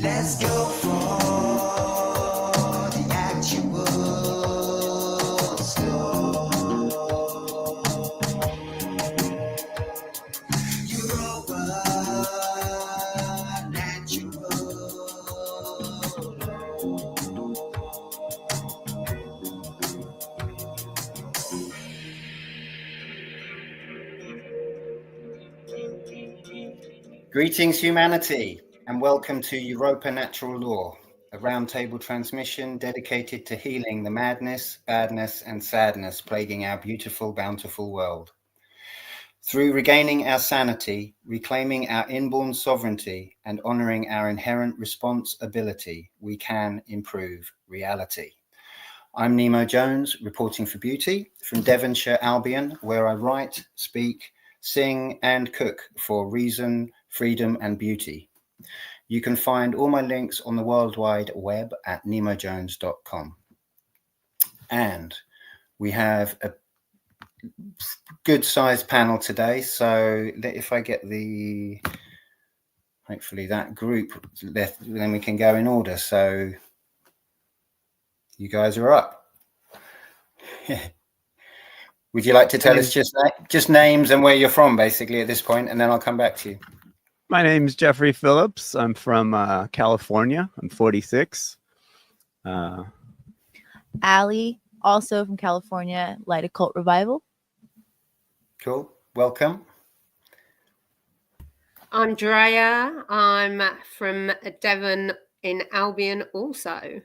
Let's go for the actual score. Europa natural Greetings, humanity, and welcome to Europa Natural Law, a roundtable transmission dedicated to healing the madness, badness, and sadness plaguing our beautiful, bountiful world. Through regaining our sanity, reclaiming our inborn sovereignty, and honoring our inherent responsibility, we can improve reality. I'm Nemo Jones, reporting for Beauty from Devonshire, Albion, where I write, speak, sing, and cook for reason, freedom, and beauty. You can find all my links on the World Wide Web at nemojones.com. And we have a good sized panel today. So if I get hopefully that group, then we can go in order. So you guys are up. Would you like to tell us just names and where you're from, basically, at this point, and then I'll come back to you. My name's Jeffrey Phillips. I'm from California. I'm 46. Allie, also from California, Light Occult Revival. Cool. Welcome. Andrea, I'm from Devon in Albion also.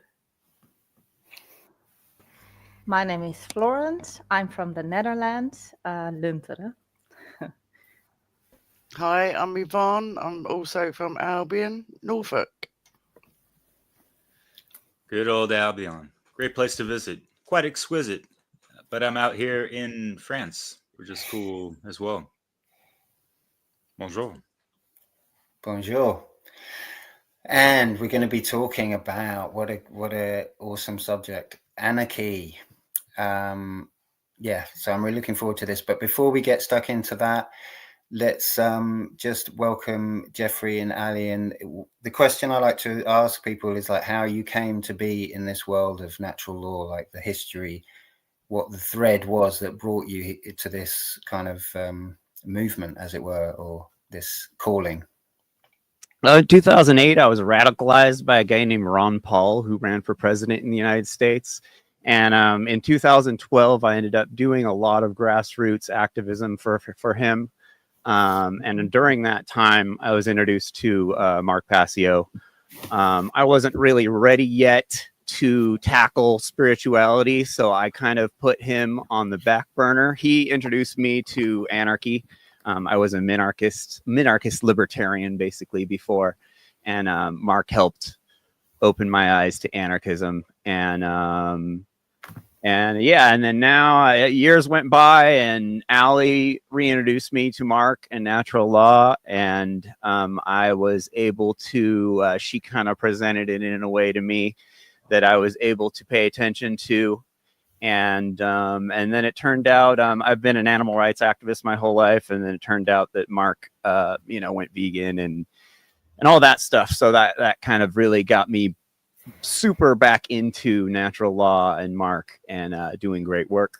My name is Florence. I'm from the Netherlands, Lunteren. Hi, I'm Yvonne. I'm also from Albion, Norfolk. Good old Albion. Great place to visit. Quite exquisite. But I'm out here in France, which is cool as well. Bonjour. Bonjour. And we're going to be talking about what a awesome subject, anarchy. So I'm really looking forward to this. But before we get stuck into that, let's just welcome Jeffrey and Ali. And the question I like to ask people is like how you came to be in this world of natural law, like the history, what the thread was that brought you to this kind of movement, as it were, or this calling. In 2008, I was radicalized by a guy named Ron Paul, who ran for president in the United States. And in 2012, I ended up doing a lot of grassroots activism for him. And during that time, I was introduced to Mark Passio. I wasn't really ready yet to tackle spirituality, so I kind of put him on the back burner. He introduced me to anarchy. I was a minarchist libertarian basically before, and Mark helped open my eyes to anarchism. And then now years went by, and Ali reintroduced me to Mark and natural law, and I was able to. She kind of presented it in a way to me that I was able to pay attention to. And then it turned out I've been an animal rights activist my whole life, and then it turned out that Mark, went vegan and all that stuff. So that kind of really got me super back into natural law and Mark and doing great work.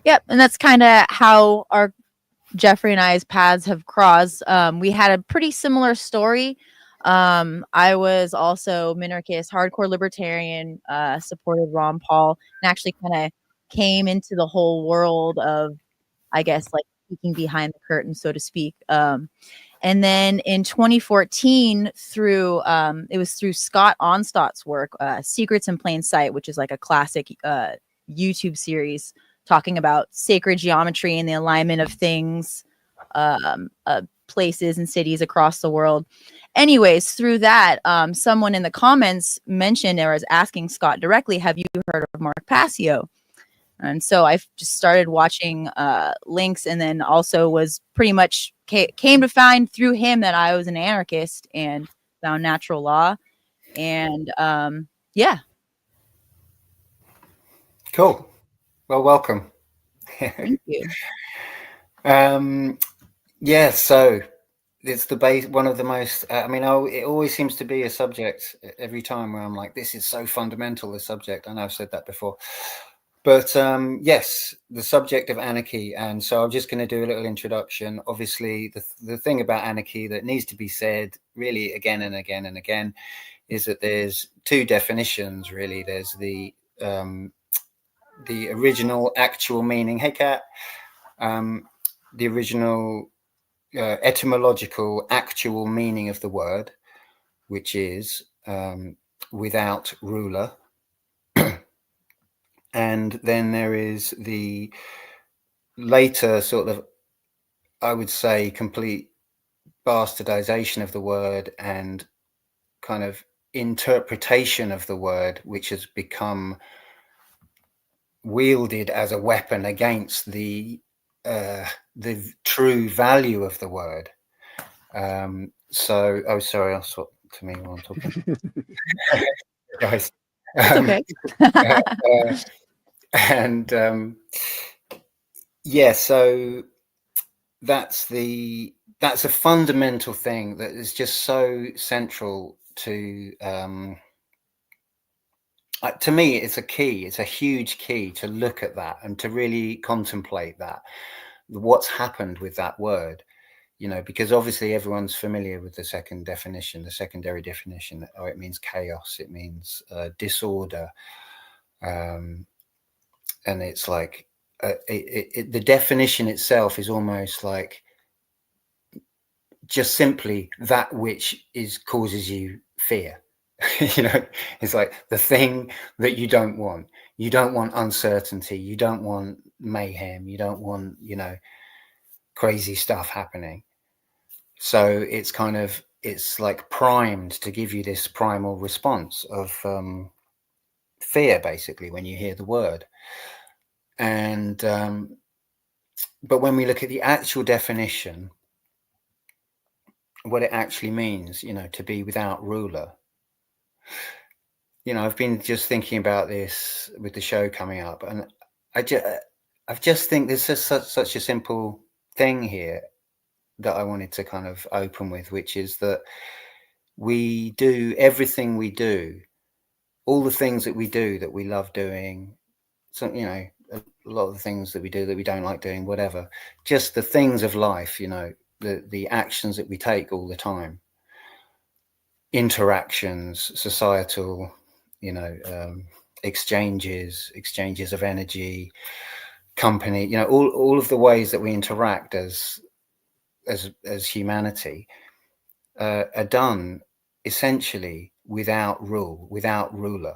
Yep, and that's kind of how our Jeffrey and I's paths have crossed. We had a pretty similar story. I was also minarchist, hardcore libertarian, supported Ron Paul, and actually kind of came into the whole world of, I guess, like peeking behind the curtain, so to speak. And then in 2014, it was through Scott Onstott's work, Secrets in Plain Sight, which is like a classic YouTube series talking about sacred geometry and the alignment of things, places and cities across the world. Anyways, through that, someone in the comments mentioned or was asking Scott directly, have you heard of Mark Passio? And so I just started watching links, and then also was pretty much came to find through him that I was an anarchist and found natural law. And Cool. Well, welcome. Thank you. So it's the base, one of the most, I mean, it always seems to be a subject every time where I'm like, this is so fundamental, the subject. I know I've said that before, but yes, the subject of anarchy. And so I'm just going to do a little introduction. Obviously, the thing about anarchy that needs to be said really again and again and again is that there's two definitions, really. There's the original actual meaning, hey cat, the original etymological actual meaning of the word, which is without ruler. And then there is the later sort of, I would say, complete bastardization of the word and kind of interpretation of the word, which has become wielded as a weapon against the true value of the word. So, oh, sorry, I'll swap to me while I'm talking. Guys. It's okay. And yeah, so that's a fundamental thing that is just so central to me. It's a key. It's a huge key to look at that and to really contemplate that, what's happened with that word. You know, because obviously everyone's familiar with the second definition, the secondary definition. Oh, it means chaos. It means disorder. And it's like the definition itself is almost like just simply that which causes you fear. You know, it's like the thing that you don't want. You don't want uncertainty. You don't want mayhem. You don't want, you know, crazy stuff happening. So it's kind of, it's like primed to give you this primal response of fear, basically, when you hear the word. And but when we look at the actual definition, what it actually means, you know, to be without ruler. You know, I've been just thinking about this with the show coming up, and I just think there's just such a simple thing here that I wanted to kind of open with, which is that we do everything we do, all the things that we do that we love doing, so, you know, a lot of the things that we do that we don't like doing, whatever, just the things of life, you know, the actions that we take all the time, interactions, societal, you know, exchanges of energy, company, you know, all of the ways that we interact as humanity are done essentially without ruler.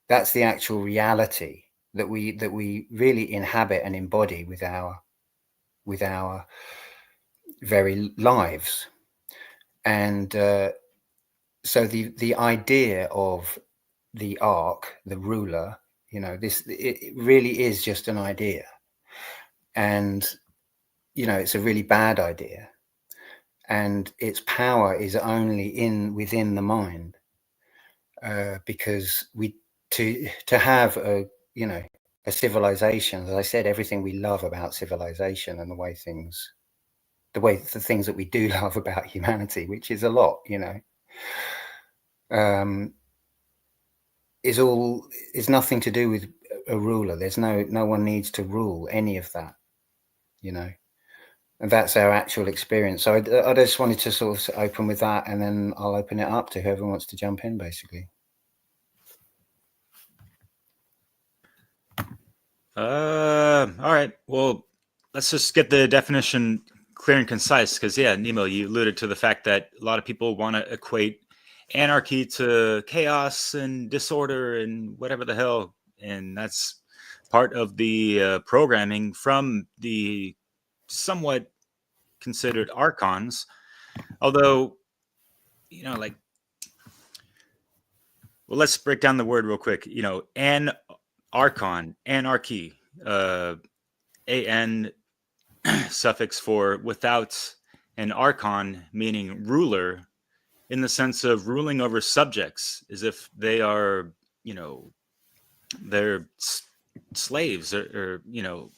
That's the actual reality that we really inhabit and embody with our very lives. And so the idea of the arc, the ruler, you know, it really is just an idea. And, you know, it's a really bad idea. And its power is only within the mind. Because to have a, you know, a civilization, as I said, everything we love about civilization and the things that we do love about humanity, which is a lot, you know, is nothing to do with a ruler. There's no one needs to rule any of that, you know, and that's our actual experience. So I just wanted to sort of open with that, and then I'll open it up to whoever wants to jump in, basically. All right. Well, let's just get the definition clear and concise, because yeah, Nemo, you alluded to the fact that a lot of people want to equate anarchy to chaos and disorder and whatever the hell, and that's part of the programming from the somewhat considered archons. Although, you know, like, well, let's break down the word real quick. You know, archon, anarchy, an suffix for without, an archon meaning ruler, in the sense of ruling over subjects, as if they are, you know, they're slaves, or you know,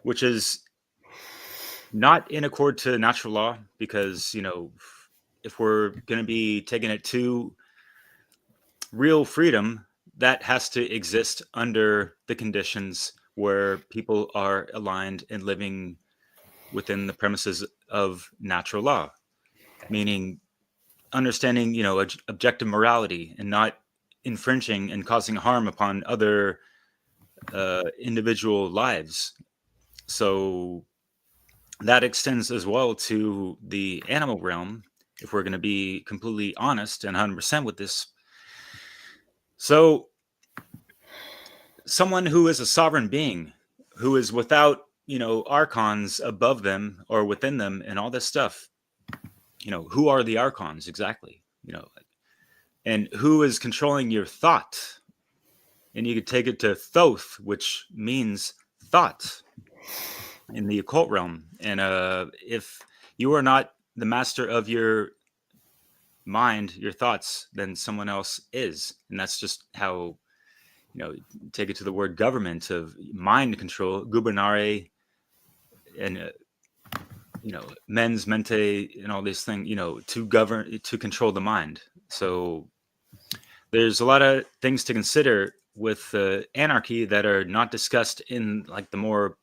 which is not in accord to natural law, because if we're going to be taking it to real freedom, that has to exist under the conditions where people are aligned and living within the premises of natural law, meaning understanding objective morality and not infringing and causing harm upon other individual lives. So that extends as well to the animal realm, if we're going to be completely honest and 100% with this. So someone who is a sovereign being, who is without archons above them or within them and all this stuff, who are the archons exactly, and who is controlling your thought? And you could take it to Thoth, which means thought in the occult realm. And if you are not the master of your mind, your thoughts, then someone else is. And that's just how, take it to the word government of mind control, gubernare, and mens mente, and all these things, to govern, to control the mind. So there's a lot of things to consider with anarchy that are not discussed in like the more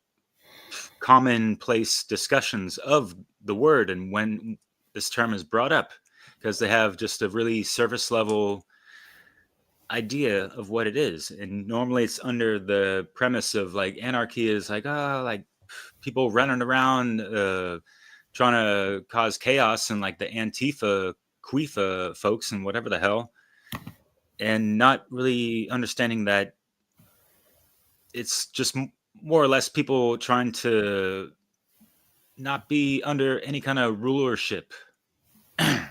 commonplace discussions of the word, and when this term is brought up, because they have just a really surface level idea of what it is. And normally it's under the premise of like anarchy is like like people running around trying to cause chaos, and like the Antifa Quifa folks and whatever the hell, and not really understanding that it's just more or less people trying to not be under any kind of rulership and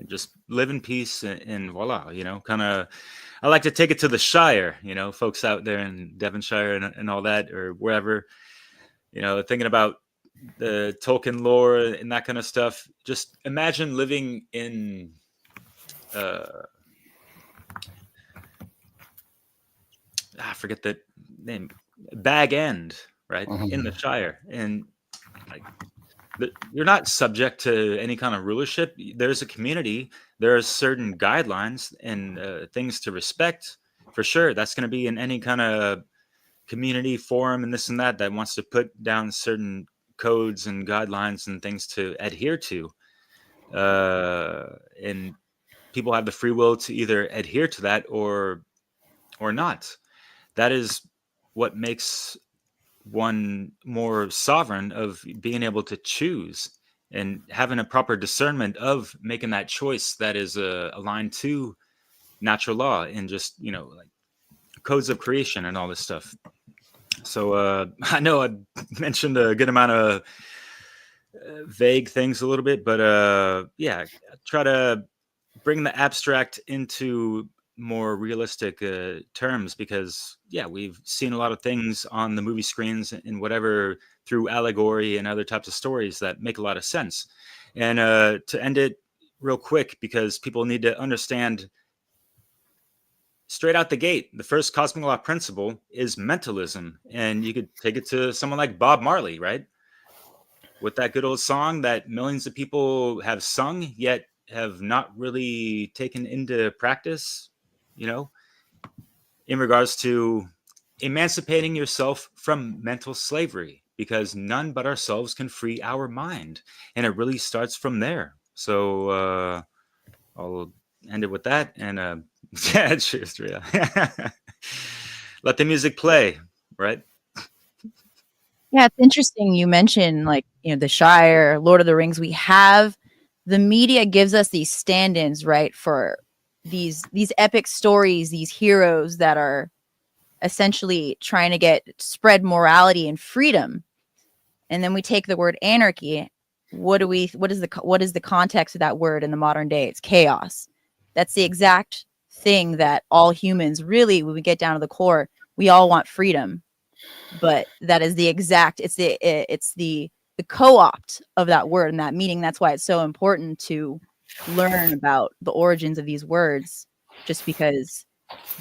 just live in peace, and voila, kind of. I like to take it to the Shire, folks out there in Devonshire and all that, or wherever, thinking about the Tolkien lore and that kind of stuff. Just imagine living in I forget the name, Bag End, right? In the Shire. And like you're not subject to any kind of rulership. There's a community, there are certain guidelines and things to respect, for sure. That's going to be in any kind of community forum and this and that wants to put down certain codes and guidelines and things to adhere to. And people have the free will to either adhere to that or not. That is what makes one more sovereign, of being able to choose and having a proper discernment of making that choice that is aligned to natural law and just like codes of creation and all this stuff. So I know I mentioned a good amount of vague things a little bit, but yeah, try to bring the abstract into more realistic terms, because we've seen a lot of things on the movie screens and whatever through allegory and other types of stories that make a lot of sense. And to end it real quick, because people need to understand straight out the gate, the first cosmic law principle is mentalism. And you could take it to someone like Bob Marley, right? With that good old song that millions of people have sung, yet have not really taken into practice, in regards to emancipating yourself from mental slavery, because none but ourselves can free our mind. And it really starts from there. So I'll end it with that. And yeah, cheers, Rhea. Let the music play, right? Yeah, it's interesting you mentioned like, the Shire, Lord of the Rings. We have the media gives us these stand-ins, right, for these epic stories, these heroes that are essentially trying to spread morality and freedom. And then we take the word anarchy. What is the context of that word in the modern day? It's chaos. That's the exact thing that all humans really, when we get down to the core, we all want freedom. But that is the co-opt of that word and that meaning. That's why it's so important to learn about the origins of these words, just because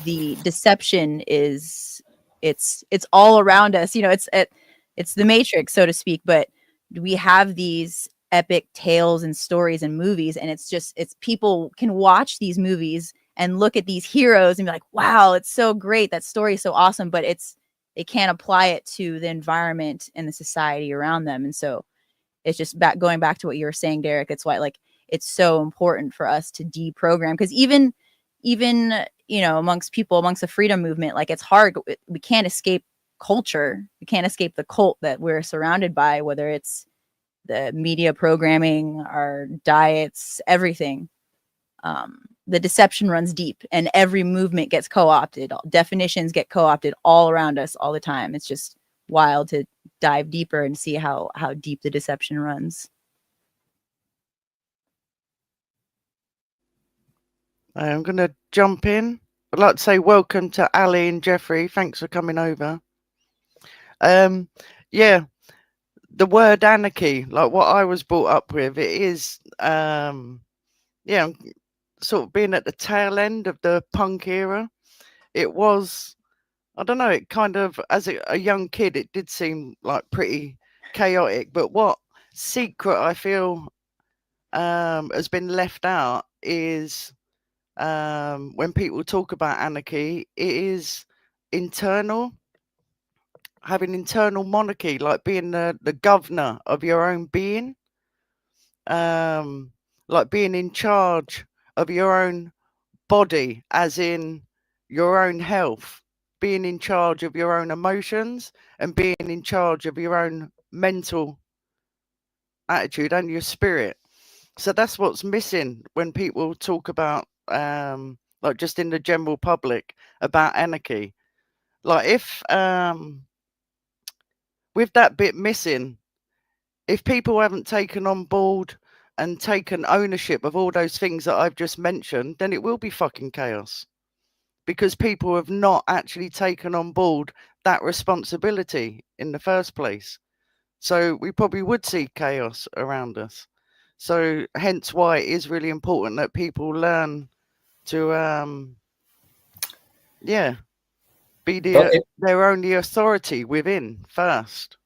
the deception is it's all around us. It's the Matrix, so to speak. But we have these epic tales and stories and movies, and it's people can watch these movies and look at these heroes and be like, wow, it's so great, that story is so awesome, but they can't apply it to the environment and the society around them. And so it's just going back to what you were saying, Derek. It's why, like, it's so important for us to deprogram, because even amongst the freedom movement, like, it's hard. We can't escape culture. We can't escape the cult that we're surrounded by, whether it's the media programming, our diets, everything. The deception runs deep, and every movement gets co-opted. Definitions get co-opted all around us all the time. It's just wild to dive deeper and see how deep the deception runs. I'm going to jump in. I'd like to say welcome to Ali and Jeffrey. Thanks for coming over. Yeah, the word anarchy, like what I was brought up with, it is, sort of being at the tail end of the punk era. It was, I don't know, it kind of, as a young kid, it did seem like pretty chaotic. But what secret I feel has been left out is when people talk about anarchy, it is internal, having internal monarchy, like being the governor of your own being, like being in charge of your own body, as in your own health, being in charge of your own emotions, and being in charge of your own mental attitude and your spirit. So that's what's missing when people talk about, like, just in the general public, about anarchy. Like, if with that bit missing, if people haven't taken on board and taken ownership of all those things that I've just mentioned, then it will be fucking chaos, because people have not actually taken on board that responsibility in the first place. So we probably would see chaos around us. So hence why it is really important that people learn to, be their only authority within first.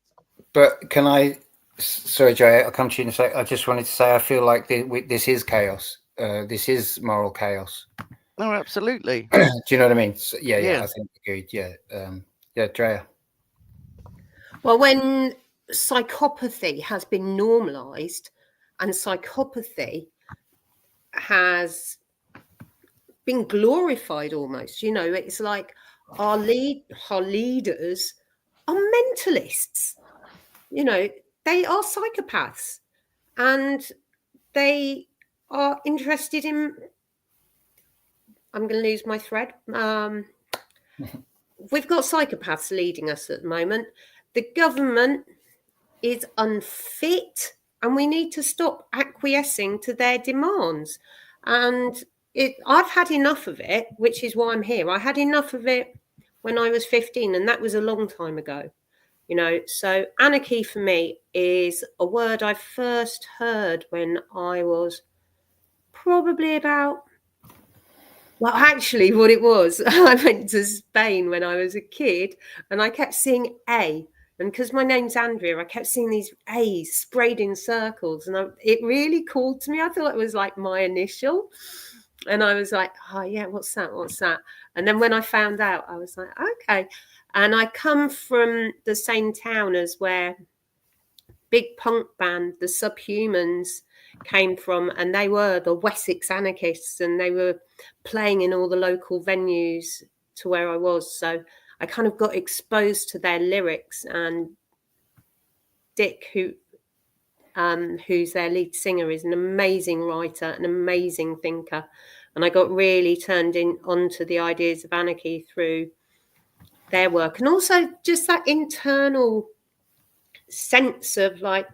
But can I? Sorry, Jay, I'll come to you in a sec. I just wanted to say I feel like this is chaos. This is moral chaos. No, absolutely. Do you know what I mean? So, yeah, Yeah. I think agreed. Yeah, Drea. Well, when psychopathy has been normalized and psychopathy has been glorified almost, it's like our leaders are mentalists. They are psychopaths, and they are interested in, I'm going to lose my thread. We've got psychopaths leading us at the moment. The government is unfit, and we need to stop acquiescing to their demands. And I've had enough of it, which is why I'm here. I had enough of it when I was 15, and that was a long time ago. So anarchy for me is a word I first heard when I was probably about, well, actually, what it was, I went to Spain when I was a kid, and I kept seeing A. And because my name's Andrea, I kept seeing these A's sprayed in circles. And it really called to me. I thought it was like my initial. And I was like, oh, yeah, what's that? What's that? And then when I found out, I was like, okay. And I come from the same town as where big punk band, the Subhumans, came from, and they were the Wessex anarchists, and they were playing in all the local venues to where I was. So I kind of got exposed to their lyrics, and Dick, who's their lead singer, is an amazing writer, an amazing thinker, and I got really turned onto the ideas of anarchy through their work, and also just that internal sense of like,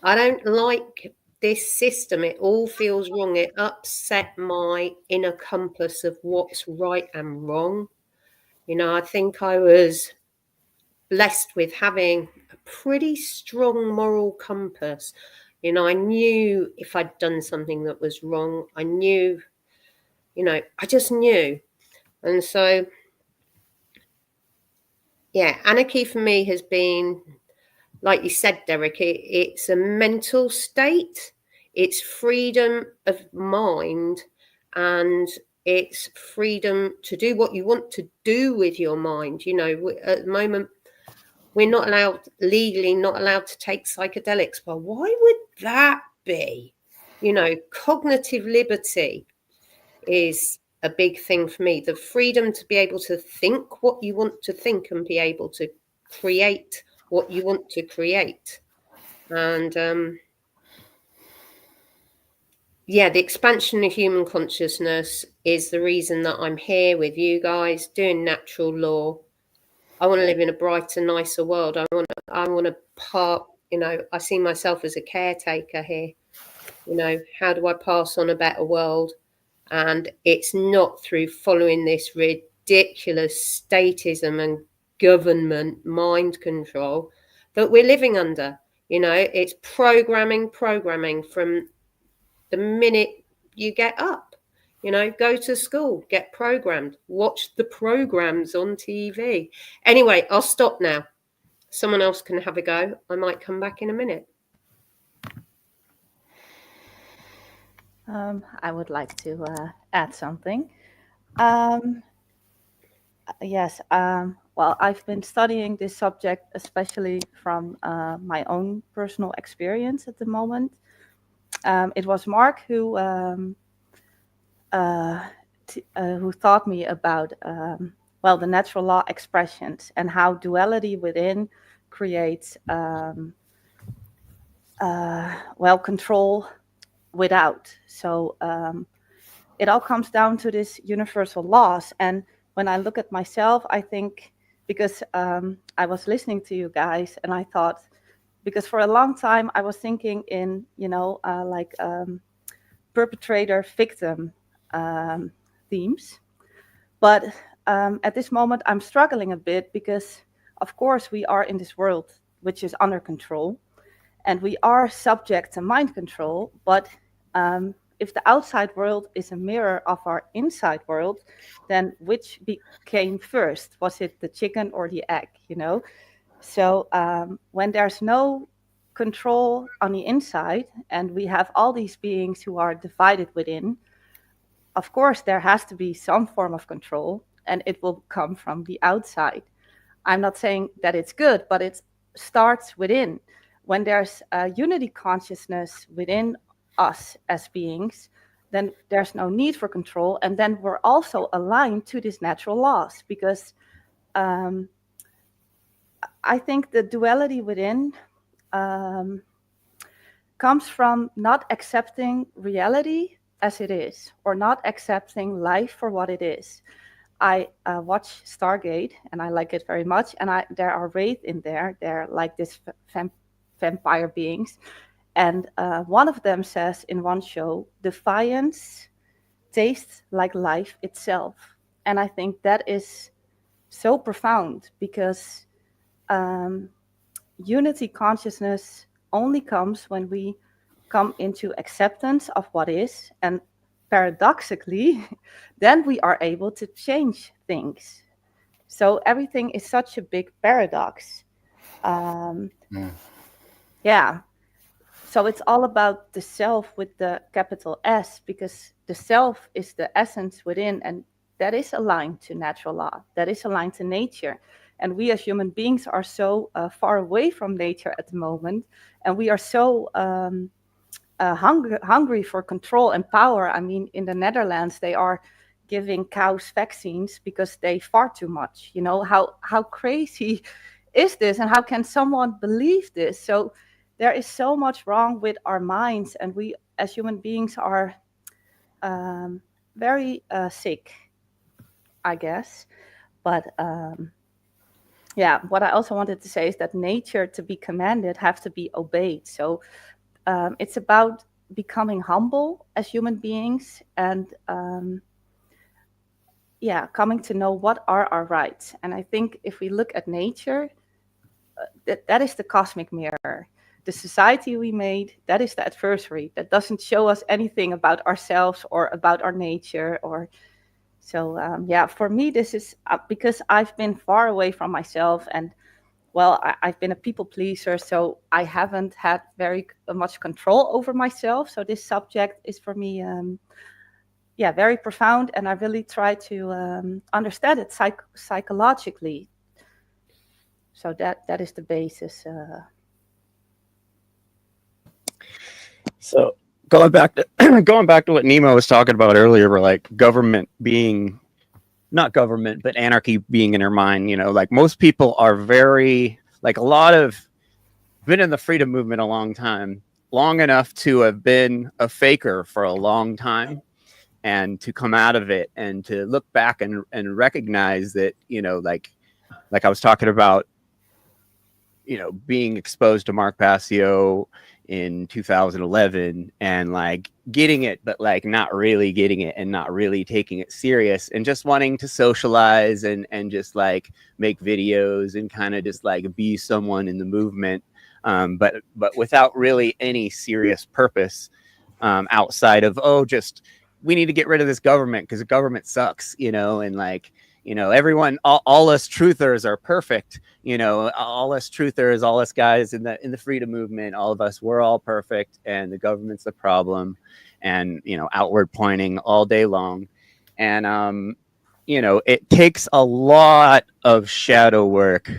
I don't like this system. It all feels wrong. It upset my inner compass of what's right and wrong. I think I was blessed with having a pretty strong moral compass. I knew if I'd done something that was wrong. I knew, I just knew. And so, yeah, anarchy for me has been like you said, Derek, it's a mental state. It's freedom of mind, and it's freedom to do what you want to do with your mind. You know, at the moment, we're not allowed, legally not allowed to take psychedelics. Well, why would that be? You know, cognitive liberty is a big thing for me. The freedom to be able to think what you want to think and be able to create what you want to create. And yeah, the expansion of human consciousness is the reason that I'm here with you guys doing natural law. I want to live in a brighter, nicer world. I want to part, you know, I see myself as a caretaker here. You know, how do I pass on a better world? And it's not through following this ridiculous statism and government mind control that we're living under. You know, it's programming from the minute you get up. You know, go to school, get programmed, watch the programs on TV. Anyway, I'll stop now. Someone else can have a go. I might come back in a minute. I would like to add something. Yes, well, I've been studying this subject especially from my own personal experience at the moment. It was Mark who taught me about well, the natural law expressions and how duality within creates well, control without. So it all comes down to this universal laws. And when I look at myself, I think, because I was listening to you guys and I thought, because for a long time I was thinking in, you know, like perpetrator victim themes. But at this moment I'm struggling a bit because of course we are in this world which is under control and we are subject to mind control. But if the outside world is a mirror of our inside world, then which came first? Was it the chicken or the egg, you know? So when there's no control on the inside and we have all these beings who are divided within, of course there has to be some form of control and it will come from the outside. I'm not saying that it's good, but it starts within. When there's a unity consciousness within us as beings, then there's no need for control. And then we're also aligned to these natural laws, because I think the duality within comes from not accepting reality as it is, or not accepting life for what it is. I watch Stargate and I like it very much. And there are wraith in there. They're like this vampire beings. And one of them says in one show, defiance tastes like life itself. And I think that is so profound, because unity consciousness only comes when we come into acceptance of what is. And paradoxically, then we are able to change things. So everything is such a big paradox. Yeah. So it's all about the self with the capital S, because the self is the essence within, and that is aligned to natural law, that is aligned to nature. And we as human beings are so far away from nature at the moment, and we are so hungry for control and power. I mean, in the Netherlands, they are giving cows vaccines because they fart too much. You know, how crazy is this, and how can someone believe this? So there is so much wrong with our minds, and we as human beings are very sick, I guess. But yeah, what I also wanted to say is that nature, to be commanded, have to be obeyed. So it's about becoming humble as human beings, and yeah, coming to know what are our rights. And I think if we look at nature, that is the cosmic mirror. The society we made, that is the adversary. That doesn't show us anything about ourselves or about our nature. Or so yeah, for me, this is because I've been far away from myself, and well, I've been a people pleaser, so I haven't had very much control over myself. So this subject is for me, very profound, and I really try to understand it psychologically. So that is the basis. So going back to going back to what Nemo was talking about earlier, where like government being not government, but anarchy being in their mind. You know, like most people are very like a lot of been in the freedom movement a long time, long enough to have been a faker for a long time, and to come out of it and to look back and recognize that, you know, like I was talking about, you know, being exposed to Mark Passio in 2011 and like getting it, but like not really getting it and not really taking it serious and just wanting to socialize and just like make videos and kind of just like be someone in the movement. But without really any serious purpose outside of, oh, just we need to get rid of this government because the government sucks, you know, and like, you know, everyone, all us truthers are perfect, you know, all us truthers, all us guys in the freedom movement, all of us, we're all perfect, and the government's the problem, and you know, outward pointing all day long, and you know, it takes a lot of shadow work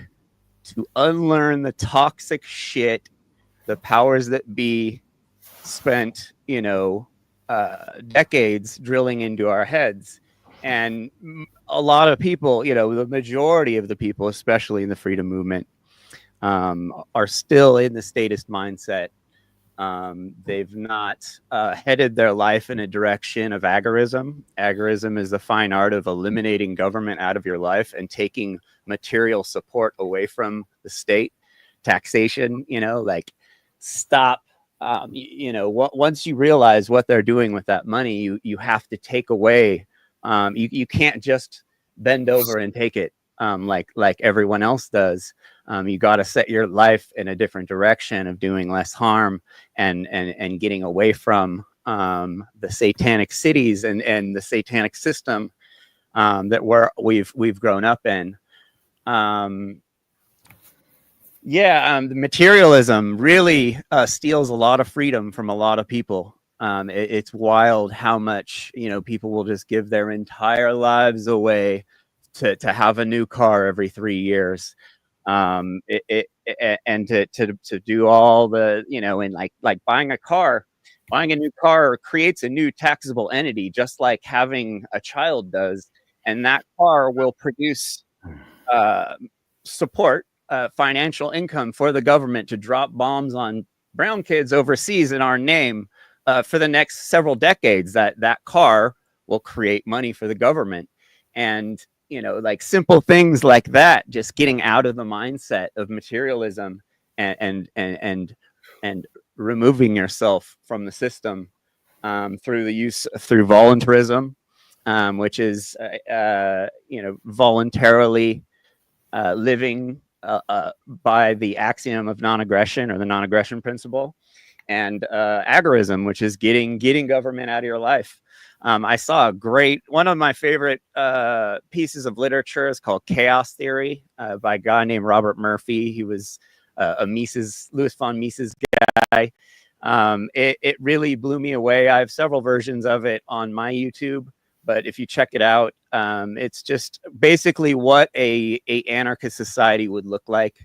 to unlearn the toxic shit the powers that be spent, you know, decades drilling into our heads. And a lot of people, you know, the majority of the people, especially in the freedom movement, are still in the statist mindset. They've not headed their life in a direction of agorism. Agorism is the fine art of eliminating government out of your life and taking material support away from the state. Taxation, you know, like stop. You know, once you realize what they're doing with that money, you have to take away. You can't just bend over and take it like everyone else does. You got to set your life in a different direction of doing less harm and getting away from the satanic cities and the satanic system that we've grown up in. The materialism really steals a lot of freedom from a lot of people. It's wild how much, you know, people will just give their entire lives away to have a new car every 3 years. And to do all the, you know, and like buying a new car creates a new taxable entity, just like having a child does, and that car will produce support, financial income for the government to drop bombs on brown kids overseas in our name for the next several decades. That car will create money for the government. And you know, like simple things like that, just getting out of the mindset of materialism and removing yourself from the system through voluntarism, which is you know, voluntarily living by the axiom of non-aggression or the non-aggression principle, and agorism, which is getting government out of your life. I saw one of my favorite pieces of literature is called Chaos Theory by a guy named Robert Murphy. He was a Louis von Mises guy. It really blew me away. I have several versions of it on my YouTube, but if you check it out, it's just basically what a anarchist society would look like,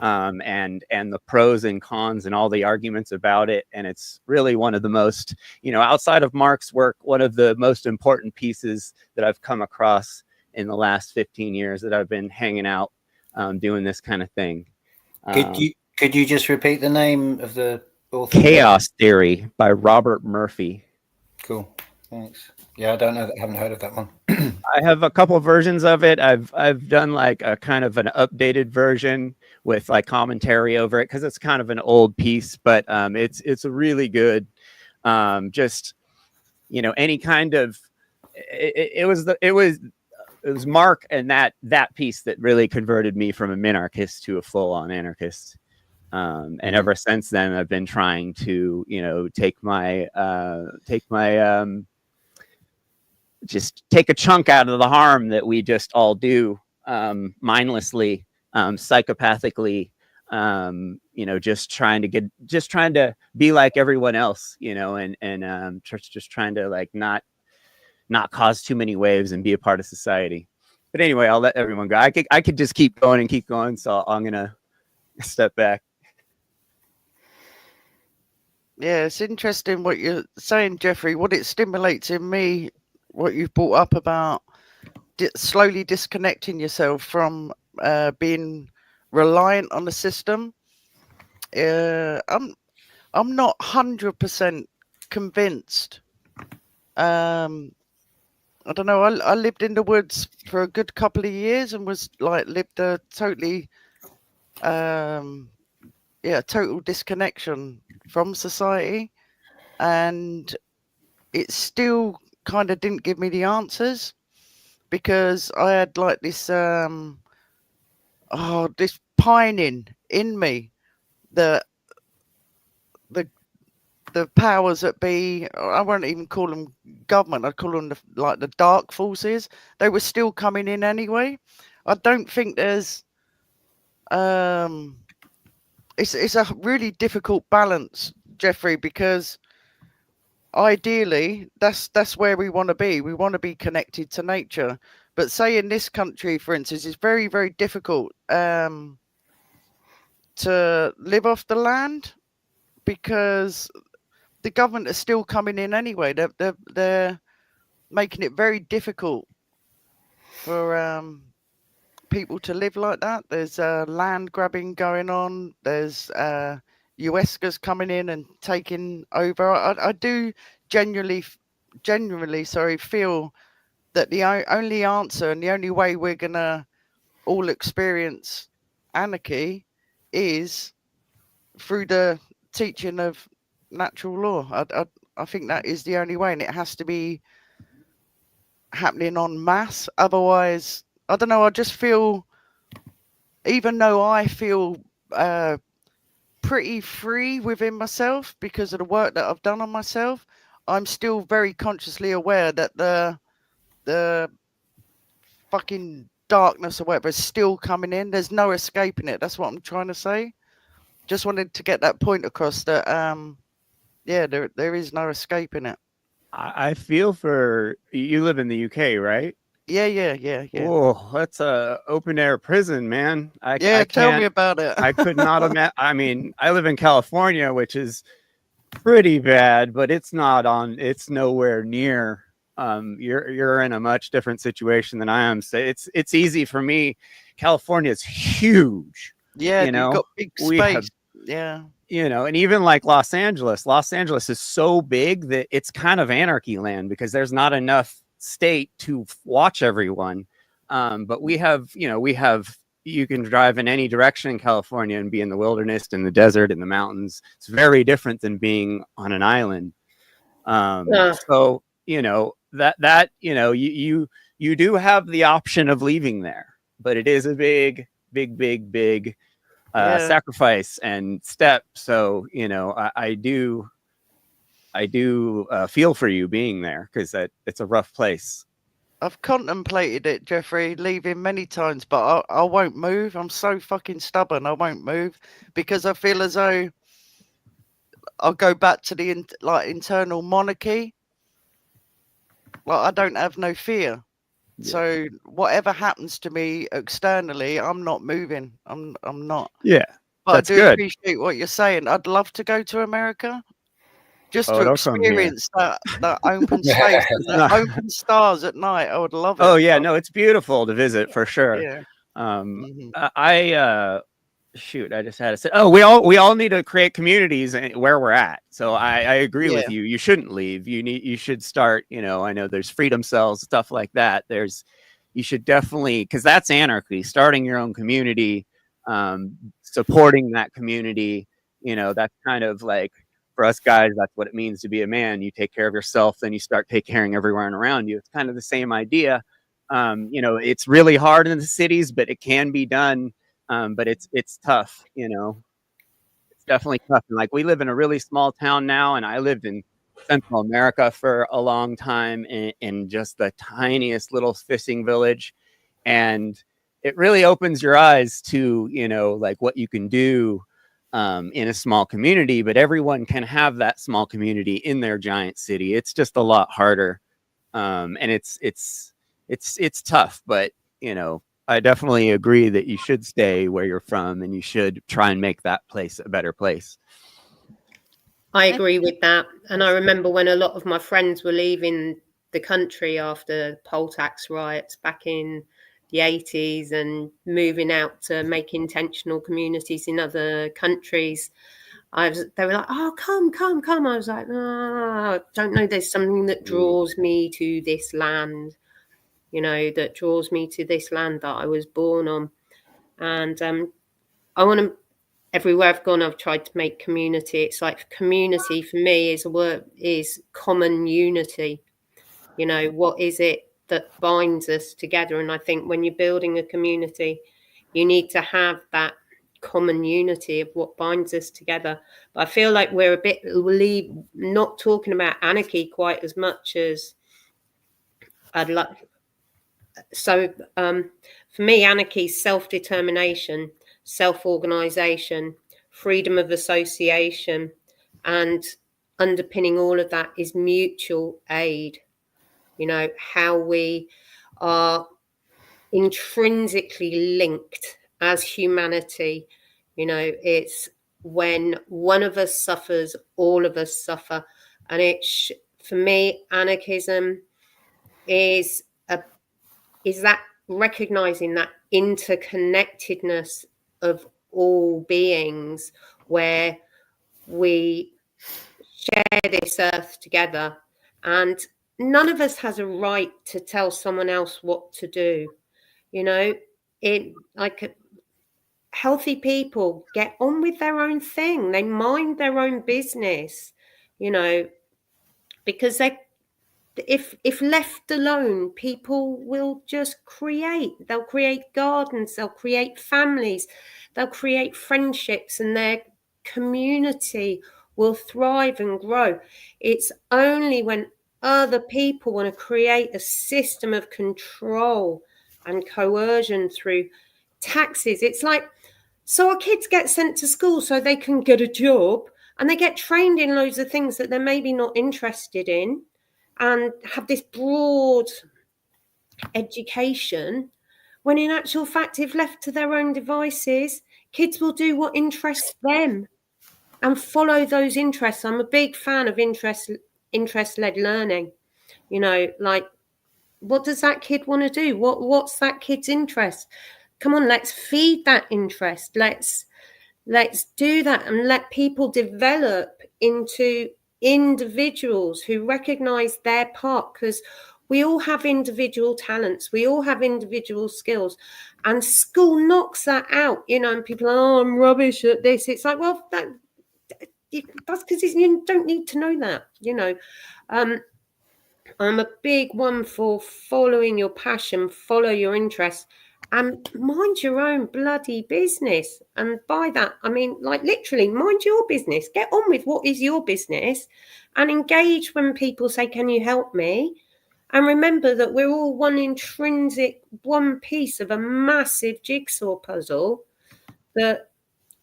and the pros and cons and all the arguments about it. And it's really one of the most, you know, outside of Marx's work, one of the most important pieces that I've come across in the last 15 years that I've been hanging out doing this kind of thing. Could you just repeat the name of the author? Chaos Theory by Robert Murphy. Cool. Thanks. Yeah, I don't know. I haven't heard of that one. I have a couple of versions of it. I've done like a kind of an updated version with like commentary over it because it's kind of an old piece, but it's a really good. Just, you know, any kind of it was Mark and that piece that really converted me from a minarchist to a full-on anarchist. And ever since then, I've been trying to, you know, just take a chunk out of the harm that we just all do mindlessly, psychopathically, just trying to be like everyone else, and just trying to like not cause too many waves and be a part of society. But anyway, I'll let everyone go. I could just keep going and keep going, so I'm gonna step back. Yeah, it's interesting what you're saying, Jeffrey. What it stimulates in me, what you've brought up about slowly disconnecting yourself from being reliant on the system. I'm not 100% convinced. I don't know. I lived in the woods for a good couple of years and was like lived a totally total disconnection from society, and it still kind of didn't give me the answers, because I had like this this pining in me that the powers that be, I won't even call them government, I'd call them the dark forces, they were still coming in anyway. I don't think there's it's a really difficult balance, Jeffrey, because ideally that's where we want to be. We want to be connected to nature. But say in this country, for instance, it's very, very difficult to live off the land, because the government is still coming in anyway. They're making it very difficult for people to live like that. There's land grabbing going on. There's USCA's coming in and taking over. I do genuinely feel that the only answer and the only way we're gonna all experience anarchy is through the teaching of natural law. I think that is the only way, and it has to be happening en masse. Otherwise, I don't know. I just feel, even though I feel pretty free within myself because of the work that I've done on myself, I'm still very consciously aware that the fucking darkness or whatever is still coming in. There's no escaping it. That's what I'm trying to say. Just wanted to get that point across, that there is no escaping it. I feel for you. Live in the UK, right? Yeah. Oh, that's a open air prison, man. I Tell me can't. about it. I could not imagine. I mean, I live in California, which is pretty bad, but it's nowhere near. You're in a much different situation than I am. So it's easy for me. California is huge. Yeah, you know, you've got big we have, space. Yeah. and even like Los Angeles is so big that it's kind of anarchy land, because there's not enough state to watch everyone. But we have you can drive in any direction in California and be in the wilderness, in the desert, in the mountains. It's very different than being on an island. So that you do have the option of leaving there, but it is a big sacrifice and step. So I do feel for you being there, because it's a rough place. I've contemplated it, Jeffrey, leaving many times, but I won't move. I'm so fucking stubborn. I won't move, because I feel as though I'll go back to the internal monarchy. Like, I don't have no fear. Yeah. So whatever happens to me externally, I'm not moving. I'm not. Yeah, but that's I do good. appreciate what you're saying. I'd love to go to America, just Oh, to don't come here. experience that open space, and the open stars at night. I would love it. Oh yeah, no, it's beautiful to visit for sure. Yeah. I just had to say, we all need to create communities where we're at. So I agree with you. You shouldn't leave. You should start. I know there's freedom cells, stuff like that. You should definitely, because that's anarchy. Starting your own community, supporting that community. That's kind of like, for us guys, that's what it means to be a man. You take care of yourself, then you start taking care of everyone around you. It's kind of the same idea. It's really hard in the cities, but it can be done. But it's tough. It's definitely tough. And like, we live in a really small town now, and I lived in Central America for a long time in just the tiniest little fishing village, and it really opens your eyes to, you know, like what you can do in a small community, but everyone can have that small community in their giant city. It's just a lot harder. And it's tough, but you know, I definitely agree that you should stay where you're from and you should try and make that place a better place. I agree with that. And I remember when a lot of my friends were leaving the country after poll tax riots back in the 80s and moving out to make intentional communities in other countries. They were like, oh, come. I was like, oh, I don't know. There's something that draws me to this land, you know, that draws me to this land that I was born on. And I want to, everywhere I've gone, I've tried to make community. It's like community for me is a word, is common unity. You know, what is it that binds us together? And I think when you're building a community, you need to have that common unity of what binds us together. But I feel like we're a bit not talking about anarchy quite as much as I'd like. So for me, anarchy is self-determination, self-organization, freedom of association, and underpinning all of that is mutual aid. You know, how we are intrinsically linked as humanity. You know, it's when one of us suffers, all of us suffer. And it's, for me, anarchism is that recognizing that interconnectedness of all beings, where we share this earth together, and none of us has a right to tell someone else what to do. You know, it like healthy people get on with their own thing, they mind their own business, you know, because they, if left alone, people will just create. They'll create gardens, they'll create families, they'll create friendships, and their community will thrive and grow. It's only when other people want to create a system of control and coercion through taxes. It's like, so our kids get sent to school so they can get a job, and they get trained in loads of things that they're maybe not interested in, and have this broad education, when in actual fact, if left to their own devices, kids will do what interests them and follow those interests. I'm a big fan of interest-led learning. You know, like, what does that kid want to do? What's that kid's interest? Come on, let's feed that interest. Let's do that and let people develop into individuals who recognize their part, because we all have individual talents, we all have individual skills, and school knocks that out, you know. And people are, oh, I'm rubbish at this. It's like, well, that's because you don't need to know that, you know. I'm a big one for following your passion, follow your interests, and mind your own bloody business. And by that, I mean, like, literally, mind your business. Get on with what is your business and engage when people say, can you help me? And remember that we're all one piece of a massive jigsaw puzzle that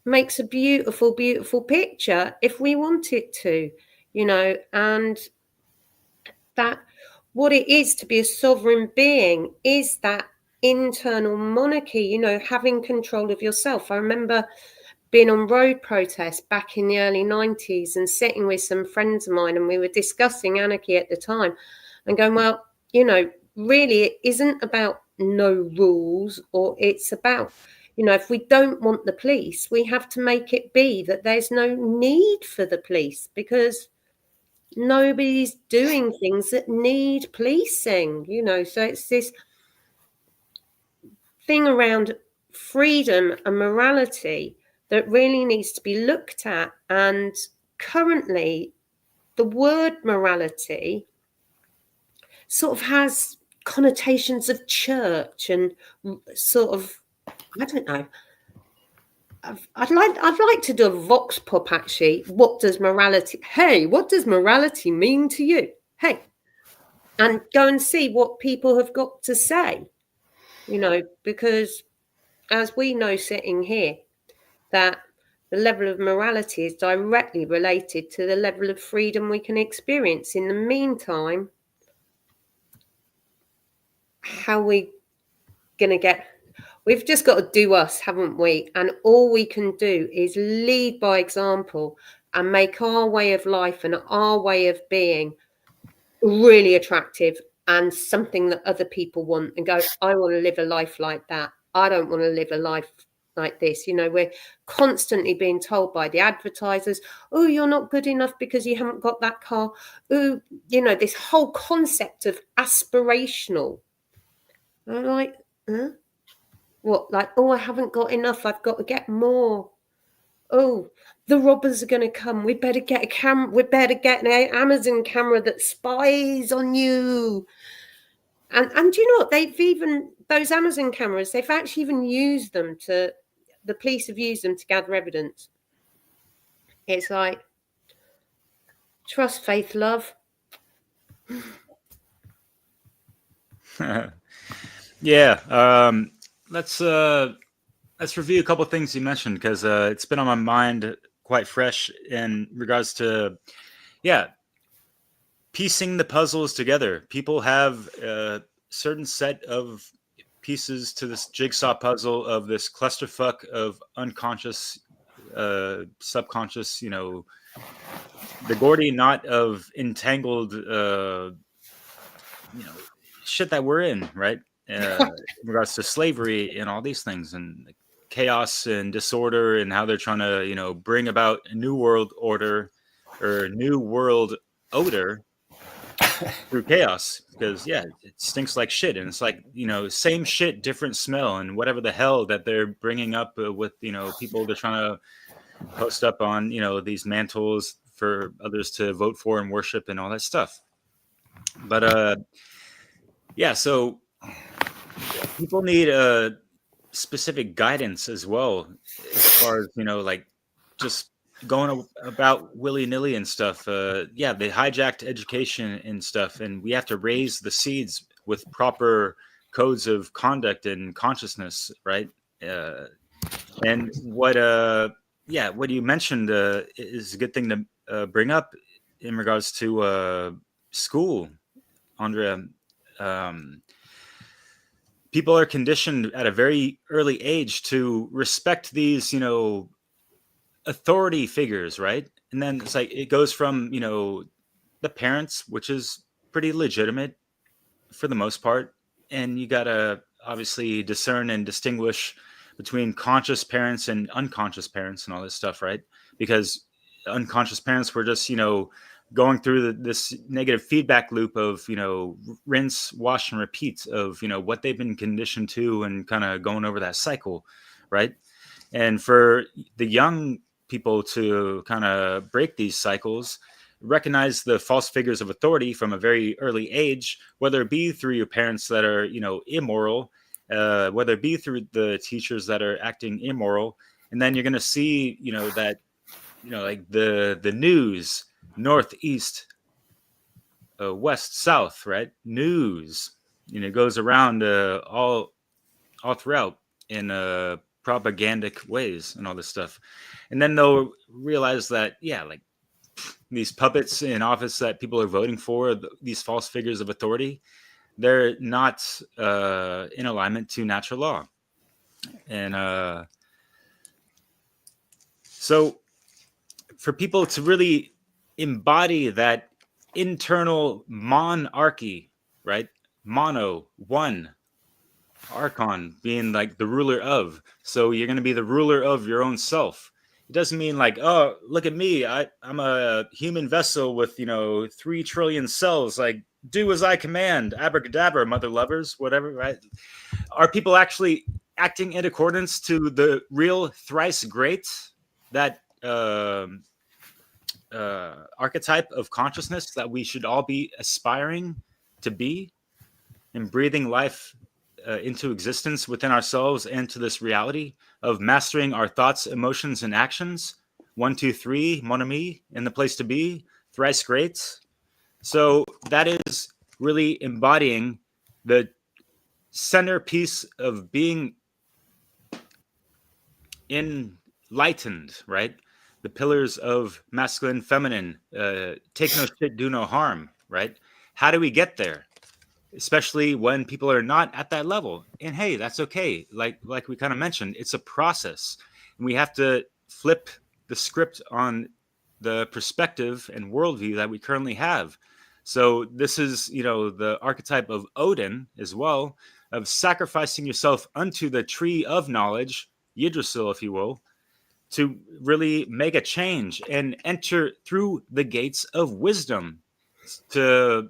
makes a beautiful, beautiful picture if we want it to, you know. And that what it is to be a sovereign being is that internal monarchy, you know, having control of yourself. I remember being on road protests back in the early 90s and sitting with some friends of mine, and we were discussing anarchy at the time and going, well, you know, really it isn't about no rules, or it's about, you know, if we don't want the police, we have to make it be that there's no need for the police, because nobody's doing things that need policing, you know. So it's this thing around freedom and morality that really needs to be looked at. And currently, the word morality sort of has connotations of church and sort of, I don't know. I'd like to do a vox pop, actually. What does morality? Hey, what does morality mean to you? Hey, and go and see what people have got to say, you know, because as we know sitting here, that the level of morality is directly related to the level of freedom we can experience. In the meantime, how are we going to get... We've just got to do us, haven't we? And all we can do is lead by example and make our way of life and our way of being really attractive and something that other people want, and go, I want to live a life like that. I don't want to live a life like this. You know, we're constantly being told by the advertisers, oh, you're not good enough because you haven't got that car. Oh, you know, this whole concept of aspirational. And I'm like, huh? What, like, oh, I haven't got enough, I've got to get more. Oh, the robbers are going to come. We better get a camera. We better get an Amazon camera that spies on you. And do you know what? They've even, those Amazon cameras, they've actually even used them to, the police have used them to gather evidence. It's like, trust, faith, love. Yeah. Let's review a couple of things you mentioned, because it's been on my mind quite fresh in regards to, yeah, piecing the puzzles together. People have a certain set of pieces to this jigsaw puzzle of this clusterfuck of unconscious, subconscious, you know, the Gordy knot of entangled, you know, shit that we're in, right? In regards to slavery and all these things, and chaos and disorder, and how they're trying to, you know, bring about a new world order or new world odor through chaos. Because yeah, it stinks like shit, and it's like, you know, same shit, different smell, and whatever the hell that they're bringing up with, you know, people they're trying to post up on, you know, these mantles for others to vote for and worship and all that stuff. But yeah, so people need a specific guidance as well, as far as, you know, like just going about willy-nilly and stuff. Yeah, they hijacked education and stuff, and we have to raise the seeds with proper codes of conduct and consciousness, right? And what yeah, what you mentioned is a good thing to bring up in regards to school, Andrea. People are conditioned at a very early age to respect these, you know, authority figures, right? And then it's like it goes from, you know, the parents, which is pretty legitimate for the most part, and you gotta obviously discern and distinguish between conscious parents and unconscious parents and all this stuff, right? Because unconscious parents were just, you know, going through this negative feedback loop of, you know, rinse, wash, and repeat of, you know, what they've been conditioned to, and kind of going over that cycle, right? And for the young people to kind of break these cycles, recognize the false figures of authority from a very early age, whether it be through your parents that are, you know, immoral, whether it be through the teachers that are acting immoral. And then you're going to see, you know, that, you know, like the news, northeast, west, south, right? News, you know, goes around all throughout in propagandic ways and all this stuff. And then they'll realize that, yeah, like these puppets in office that people are voting for, these false figures of authority, they're not in alignment to natural law. And so for people to really embody that internal monarchy, right? Mono, one, archon being like the ruler of. So you're going to be the ruler of your own self. It doesn't mean like, oh, look at me, I'm a human vessel with, you know, 3 trillion cells, like do as I command, abracadabra, mother lovers, whatever, right? Are people actually acting in accordance to the real thrice great, that archetype of consciousness that we should all be aspiring to be, and breathing life into existence within ourselves, and to this reality of mastering our thoughts, emotions, and actions? 1, 2, 3, mon ami, in the place to be, thrice great. So that is really embodying the centerpiece of being enlightened, right? The pillars of masculine, feminine, take no shit, do no harm, right? How do we get there? Especially when people are not at that level. And hey, that's okay. Like we kind of mentioned, it's a process. And we have to flip the script on the perspective and worldview that we currently have. So this is, the archetype of Odin as well, of sacrificing yourself unto the tree of knowledge, Yggdrasil, if you will, to really make a change and enter through the gates of wisdom to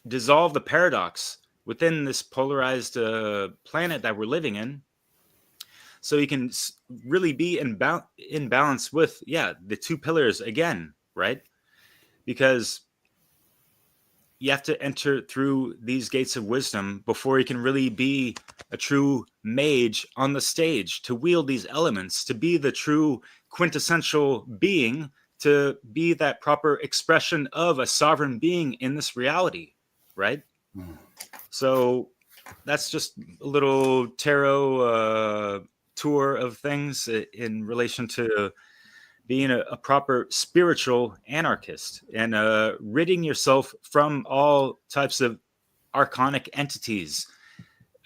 dissolve the paradox within this polarized planet that we're living in, so you can really be in balance with the two pillars again, right? Because you have to enter through these gates of wisdom before you can really be a true mage on the stage, to wield these elements, to be the true quintessential being, to be that proper expression of a sovereign being in this reality, right? So that's just a little tarot tour of things in relation to being a proper spiritual anarchist, and ridding yourself from all types of archonic entities,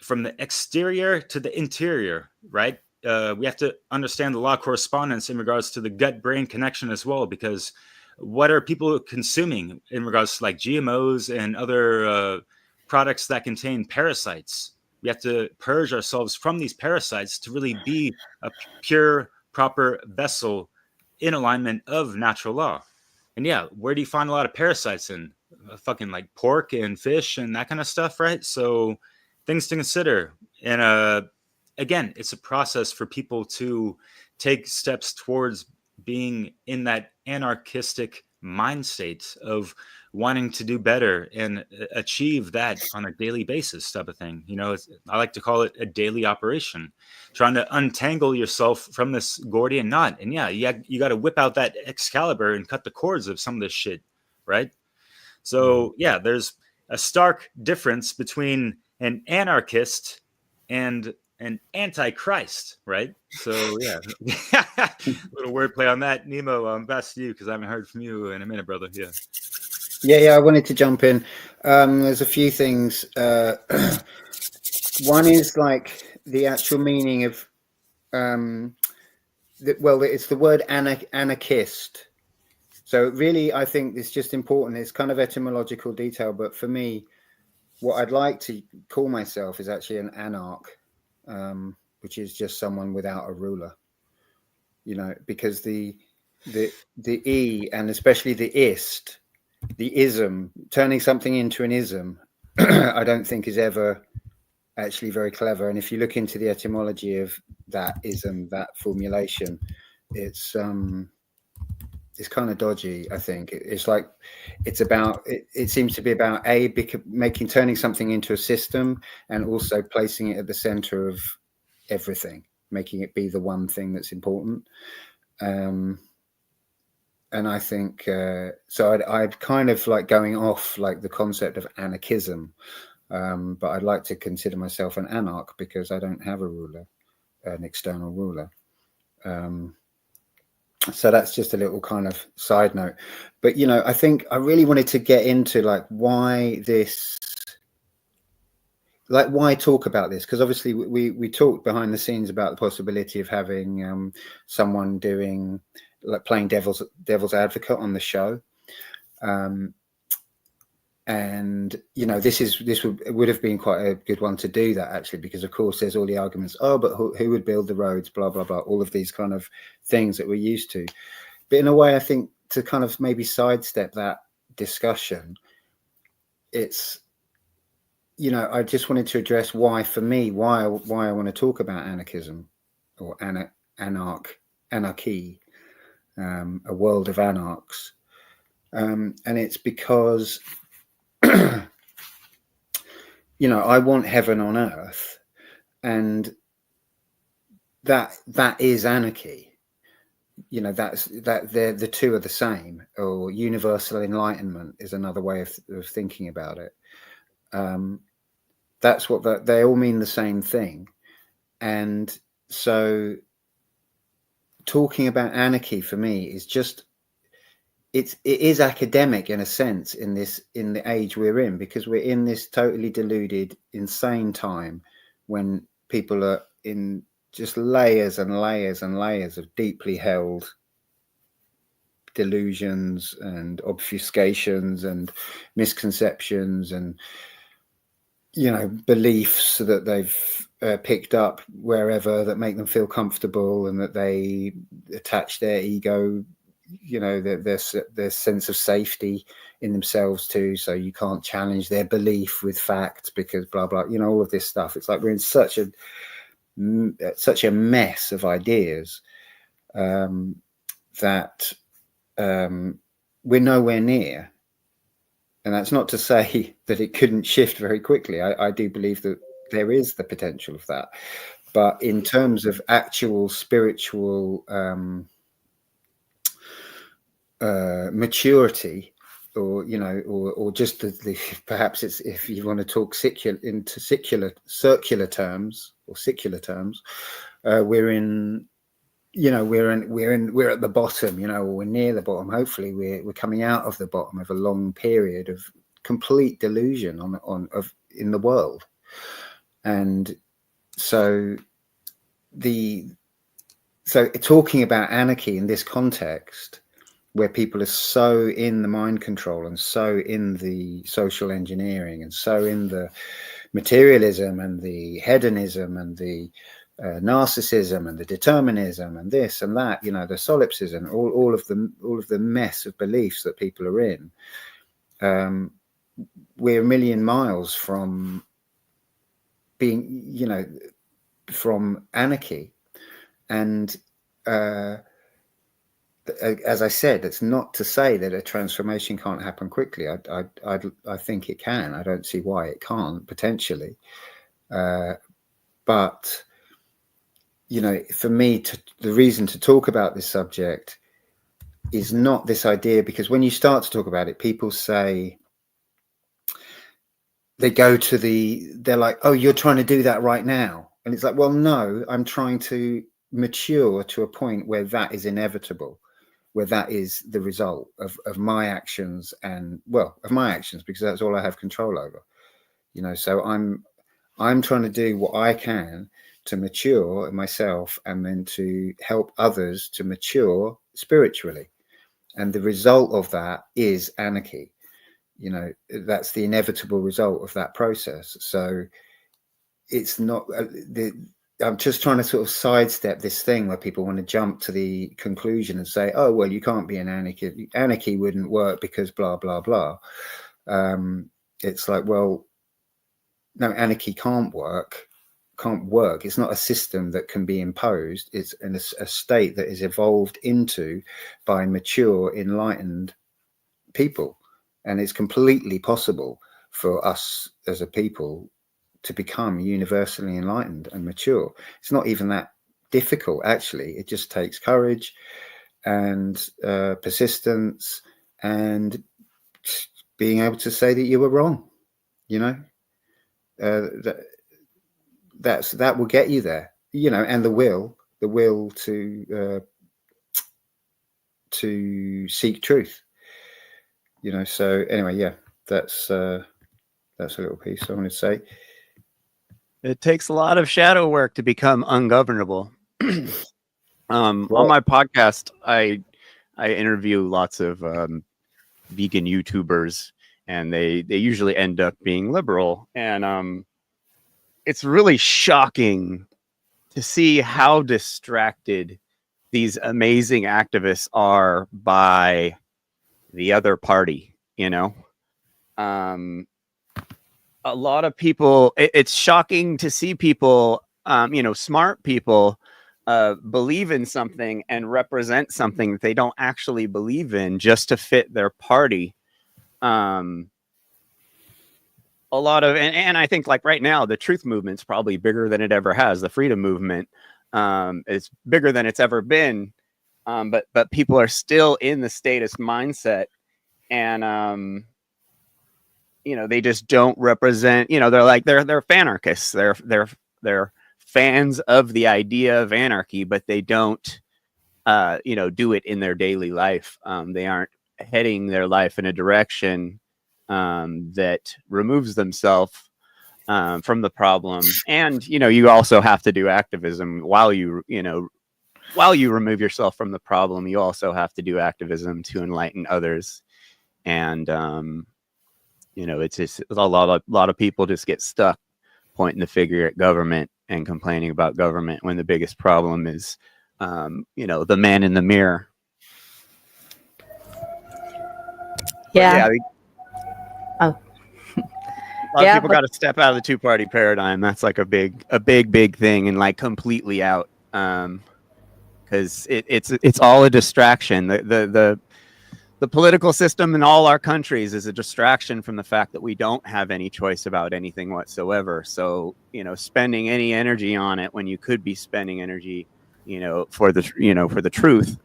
from the exterior to the interior, right? We have to understand the law of correspondence in regards to the gut-brain connection as well, because what are people consuming in regards to like GMOs and other products that contain parasites? We have to purge ourselves from these parasites to really be a pure, proper vessel in alignment of natural law. And where do you find a lot of parasites in? Fucking like pork and fish and that kind of stuff, right? So things to consider. And again, it's a process for people to take steps towards being in that anarchistic mind state of wanting to do better and achieve that on a daily basis type of thing. I like to call it a daily operation, trying to untangle yourself from this Gordian knot. And you got to whip out that Excalibur and cut the cords of some of this shit, right? So there's a stark difference between an anarchist and an antichrist, right? So little wordplay on that. Nemo, pass to you because I haven't heard from you in a minute, brother. Yeah, I wanted to jump in. There's a few things. One is like the actual meaning of, it's the word anarchist. So really, I think it's just important. It's kind of etymological detail, but for me, what I'd like to call myself is actually an anarch, which is just someone without a ruler. Because the E, and especially the ist, the ism, turning something into an ism, I don't think is ever actually very clever. And if you look into the etymology of that ism, that formulation, it's kind of dodgy. I think it's like it seems to be about turning something into a system, and also placing it at the center of everything, making it be the one thing that's important. And I think so. I'd kind of like going off like the concept of anarchism, but I'd like to consider myself an anarch because I don't have a ruler, an external ruler. So that's just a little kind of side note. But I think I really wanted to get into like why talk about this, because obviously we talked behind the scenes about the possibility of having someone doing like playing devil's advocate on the show, and this would have been quite a good one to do that, actually, because of course there's all the arguments, but who would build the roads, blah blah blah, all of these kind of things that we're used to. But in a way, I think to kind of maybe sidestep that discussion, it's I just wanted to address why I want to talk about anarchism or anarchy, a world of anarchs, and it's because I want heaven on earth, and that is anarchy. The two are the same, or universal enlightenment is another way of thinking about it. That's what they all mean, the same thing. And so talking about anarchy for me is just, it is academic in a sense in the age we're in, because we're in this totally deluded, insane time when people are in just layers and layers and layers of deeply held delusions and obfuscations and misconceptions and, you know, beliefs that they've picked up wherever that make them feel comfortable, and that they attach their ego, you know, their sense of safety in themselves too. So you can't challenge their belief with facts because blah blah, you know, all of this stuff. It's like we're in such a mess of ideas that we're nowhere near. And that's not to say that it couldn't shift very quickly. I do believe that there is the potential of that, but in terms of actual spiritual maturity, or, you know, or just the perhaps it's, if you want to talk circular terms, we're in, you know, we're at the bottom, you know, or we're near the bottom. Hopefully we're coming out of the bottom of a long period of complete delusion in the world. And so talking about anarchy in this context, where people are so in the mind control and so in the social engineering and so in the materialism and the hedonism and the narcissism and the determinism and this and that, you know, the solipsism, all of the mess of beliefs that people are in, we're a million miles from being, you know, from anarchy. And as I said, it's not to say that a transformation can't happen quickly. I think it can. I don't see why it can't, potentially. But, you know, for me, the reason to talk about this subject is not this idea, because when you start to talk about it, people say, they're like, oh, you're trying to do that right now. And it's like, well, no, I'm trying to mature to a point where that is inevitable, where that is the result of my actions, and, well, of my actions, because that's all I have control over, you know. So I'm trying to do what I can to mature myself, and then to help others to mature spiritually. And the result of that is anarchy. You know, that's the inevitable result of that process. So it's not I'm just trying to sort of sidestep this thing where people want to jump to the conclusion and say, oh, well, you can't be an anarchist. Anarchy wouldn't work because blah, blah, blah. It's like, well, no, anarchy can't work. It's not a system that can be imposed. It's a state that is evolved into by mature, enlightened people. And it's completely possible for us as a people to become universally enlightened and mature. It's not even that difficult, actually. It just takes courage and persistence and being able to say that you were wrong. You know, that will get you there. You know, and the will to seek truth. You know, so anyway, yeah, that's a little piece I want to say. It takes a lot of shadow work to become ungovernable. On my podcast, I interview lots of vegan YouTubers, and they usually end up being liberal. And it's really shocking to see how distracted these amazing activists are by the other party, you know. A lot of people, it's shocking to see people, you know, smart people believe in something and represent something that they don't actually believe in just to fit their party. A lot of, and I think, like, right now, the truth movement's probably bigger than it ever has. The freedom movement, it's bigger than it's ever been. But people are still in the statist mindset, and you know, they just don't represent. You know, they're fanarchists. They're fans of the idea of anarchy, but they don't, do it in their daily life. They aren't heading their life in a direction that removes themselves from the problem. And, you also have to do activism while you remove yourself from the problem. You also have to do activism to enlighten others. And, it's just a lot of people just get stuck pointing the finger at government and complaining about government when the biggest problem is, the man in the mirror. Yeah. A lot of people got to step out of the two-party paradigm. That's like a big thing, and like completely out, because it's all a distraction. The political system in all our countries is a distraction from the fact that we don't have any choice about anything whatsoever. So, spending any energy on it when you could be spending energy, for the truth.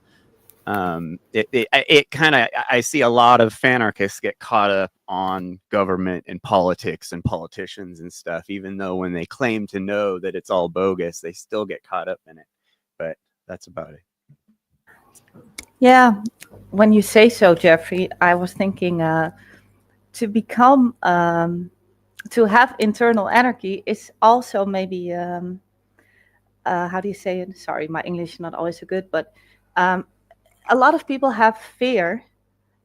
It kind of, I see a lot of fanarchists get caught up on government and politics and politicians and stuff, even though when they claim to know that it's all bogus, they still get caught up in it. But that's about it. Yeah, when you say so, Jeffrey, I was thinking to become, to have internal anarchy is also maybe, how do you say it? Sorry, my English is not always so good, but a lot of people have fear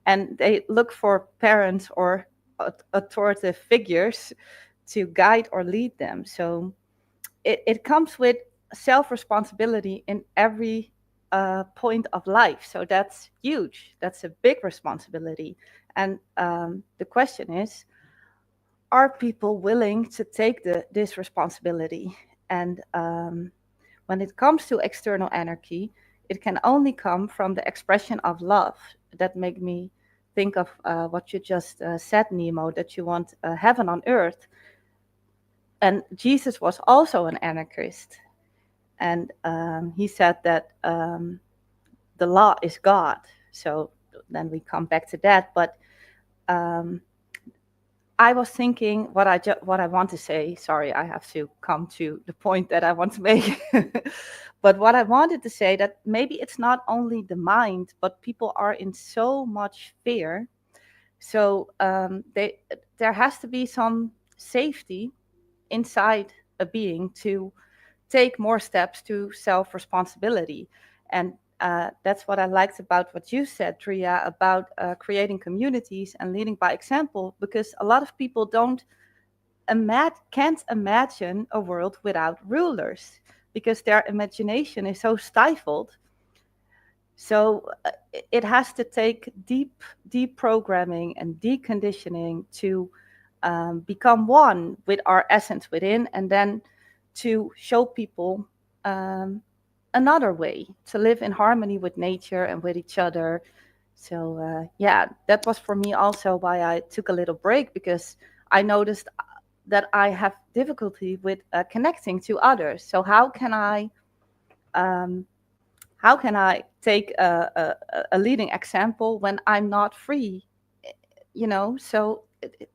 and they look for parents or authoritative figures to guide or lead them. So it comes with self-responsibility in every point of life. So that's huge. That's a big responsibility. And the question is, are people willing to take this responsibility? And when it comes to external anarchy, it can only come from the expression of love. That made me think of what you just said, Nemo, that you want heaven on earth. And Jesus was also an anarchist. And he said that the law is God. So then we come back to that. But I was thinking what I want to say. Sorry, I have to come to the point that I want to make. But what I wanted to say, that maybe it's not only the mind, but people are in so much fear. So there has to be some safety inside a being to take more steps to self-responsibility. And that's what I liked about what you said, Tria, about creating communities and leading by example, because a lot of people can't imagine a world without rulers, because their imagination is so stifled. So it has to take deep programming and deconditioning to become one with our essence within, and then to show people another way to live in harmony with nature and with each other. So that was for me also why I took a little break, because I noticed that I have difficulty with connecting to others. So how can I take a leading example when I'm not free? So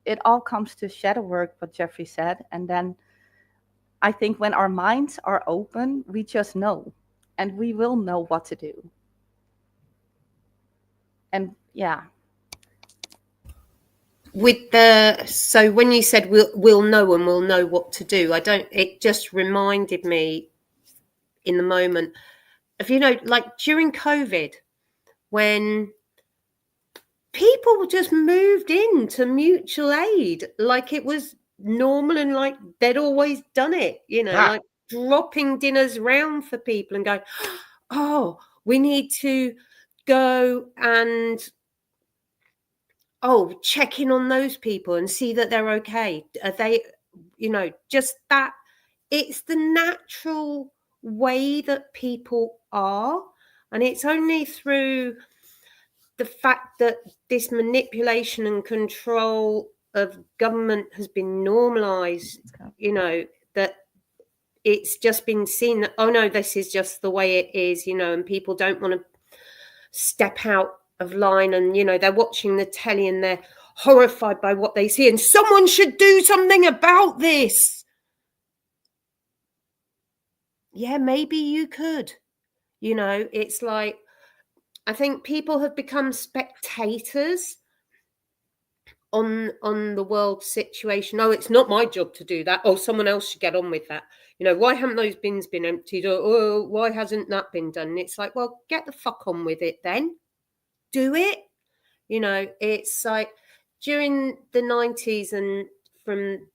it all comes to shadow work, what Jeffrey said. And then I think when our minds are open, we just know, and we will know what to do. And yeah. So when you said we'll know and we'll know what to do, it just reminded me in the moment of, like during COVID, when people just moved into mutual aid like it was normal and like they'd always done it, like dropping dinners round for people and going, oh, we need to go and check in on those people and see that they're okay. Are they, just that it's the natural way that people are. And it's only through the fact that this manipulation and control of government has been normalized, that it's just been seen that, oh no, this is just the way it is, and people don't want to step out of line, and they're watching the telly and they're horrified by what they see, and someone should do something about this. yeah, maybe you could. You know, it's like, I think people have become spectators on the world situation. Oh, it's not my job to do that. Oh, someone else should get on with that. You know, why haven't those bins been emptied? Or, oh, why hasn't that been done? And it's like, well, get the fuck on with it then. Do it. You know, it's like during the 90s and from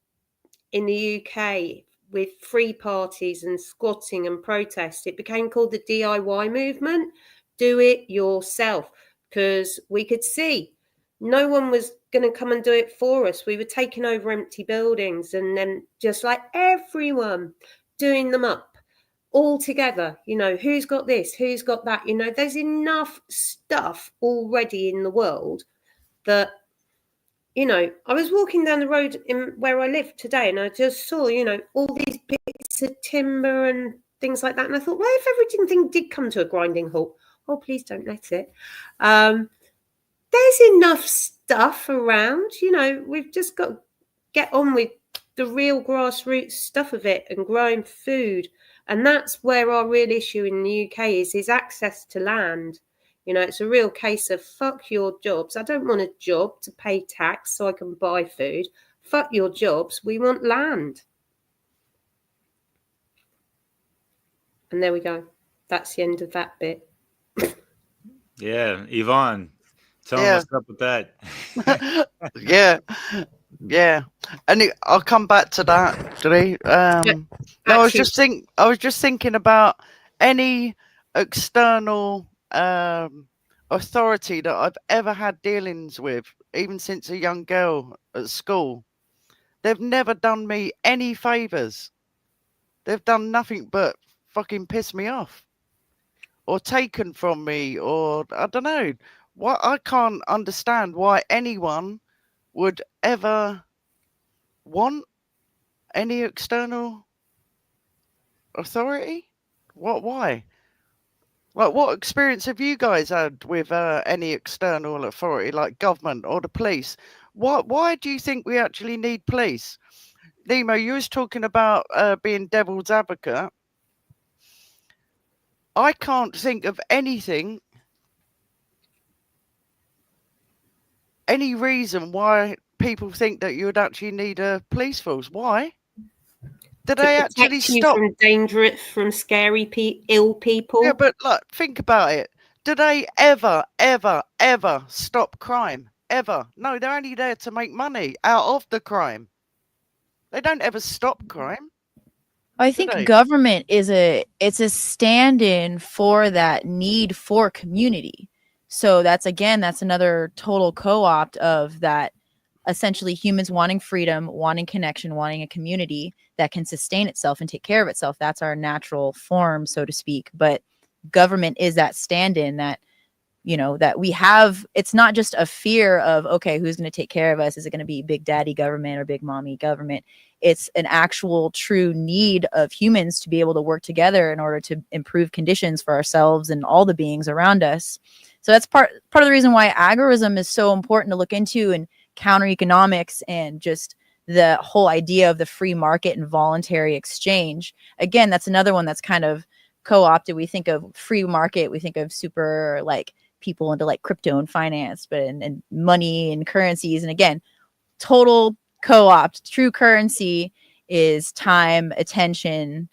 in the UK with free parties and squatting and protest, it became called the DIY movement. Do it yourself, because we could see no one was going to come and do it for us. We were taking over empty buildings and then just like everyone doing them up all together. You know, who's got this, who's got that? You know, there's enough stuff already in the world that, you know, I was walking down the road in where I live today and I just saw, you know, all these bits of timber and things like that. And I thought, what if everything did come to a grinding halt? Oh, please don't let it. There's enough stuff around, you know, we've just got to get on with the real grassroots stuff of it and growing food. And that's where our real issue in the UK is access to land. You know, it's a real case of fuck your jobs. I don't want a job to pay tax so I can buy food. Fuck your jobs. We want land. And there we go. That's the end of that bit. Yeah, Yvonne, tell him Yeah. what's up with that. yeah. And I'll come back to that actually. No, I was just thinking about any external authority that I've ever had dealings with, even since a young girl at school. They've never done me any favors. They've done nothing but fucking piss me off or taken from me, or I don't know. What I can't understand why anyone would ever want any external authority. Why? Like, what experience have you guys had with any external authority, like government or the police? Why do you think we actually need police? Nemo, you was talking about being devil's advocate. I can't think of anything, any reason why people think that you would actually need a police force. Why? Did they actually stop from dangerous, from scary, ill people? Yeah, but look, think about it. Do they ever stop crime? Ever? No, they're only there to make money out of the crime. They don't ever stop crime. I think government is it's a stand-in for that need for community. So that's another total co-opt of that, essentially humans wanting freedom, wanting connection, wanting a community that can sustain itself and take care of itself. That's our natural form, so to speak. But government is that stand-in that, you know, that we have. It's not just a fear of, okay, who's going to take care of us? Is it going to be big daddy government or big mommy government? It's an actual true need of humans to be able to work together in order to improve conditions for ourselves and all the beings around us. So that's part of the reason why agorism is so important to look into, and counter economics, and just the whole idea of the free market and voluntary exchange. Again, that's another one that's kind of co-opted. We think of free market, we think of super like people into like crypto and finance, but and money and currencies. And again, total co-opt. True currency is time, attention,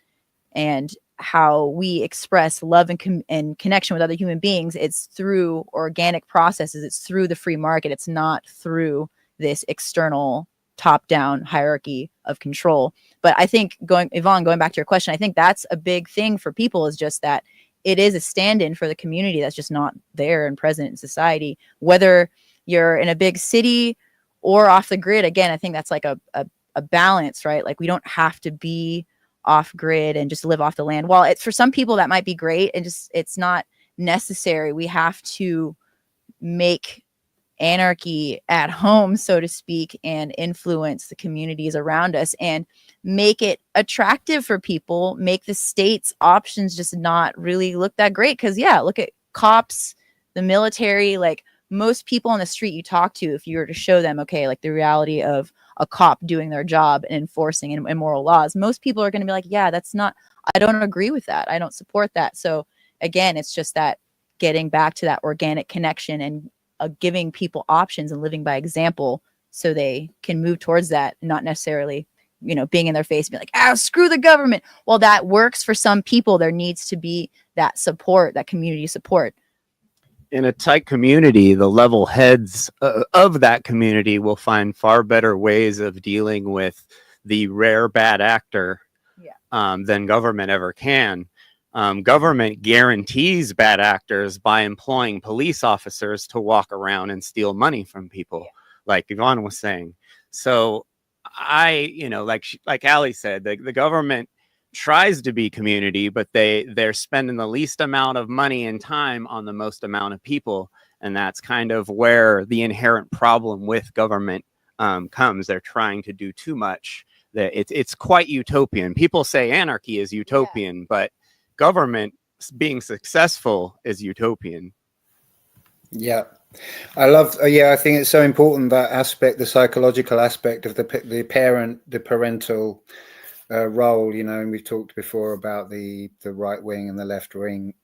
and how we express love and connection with other human beings. It's through organic processes. It's through the free market. It's not through this external top-down hierarchy of control. But I think Yvonne, going back to your question, I think that's a big thing for people, is just that it is a stand-in for the community that's just not there and present in society. Whether you're in a big city or off the grid, again, I think that's like a balance, right? Like, we don't have to be off grid and just live off the land. While it's for some people that might be great, and just it's not necessary. We have to make anarchy at home, so to speak, and influence the communities around us and make it attractive for people, make the state's options just not really look that great. Because yeah, look at cops, the military. Like, most people on the street you talk to, if you were to show them, okay, like the reality of a cop doing their job and enforcing immoral laws, most people are going to be like, yeah, that's not, I don't agree with that. I don't support that. So again, it's just that getting back to that organic connection and giving people options and living by example so they can move towards that, not necessarily, you know, being in their face, being like, ah, screw the government. Well, that works for some people. There needs to be that support, that community support. In a tight community, the level heads of that community will find far better ways of dealing with the rare bad actor than government ever can. Government guarantees bad actors by employing police officers to walk around and steal money from people, like Yvonne was saying. So like Ali said, the government tries to be community, but they're spending the least amount of money and time on the most amount of people, and that's kind of where the inherent problem with government comes. They're trying to do too much. That it's quite utopian. People say anarchy is utopian, but government being successful is utopian. Yeah, I love. I think it's so important, that aspect, the psychological aspect of the parental role. You know, and we've talked before about the right wing and the left wing.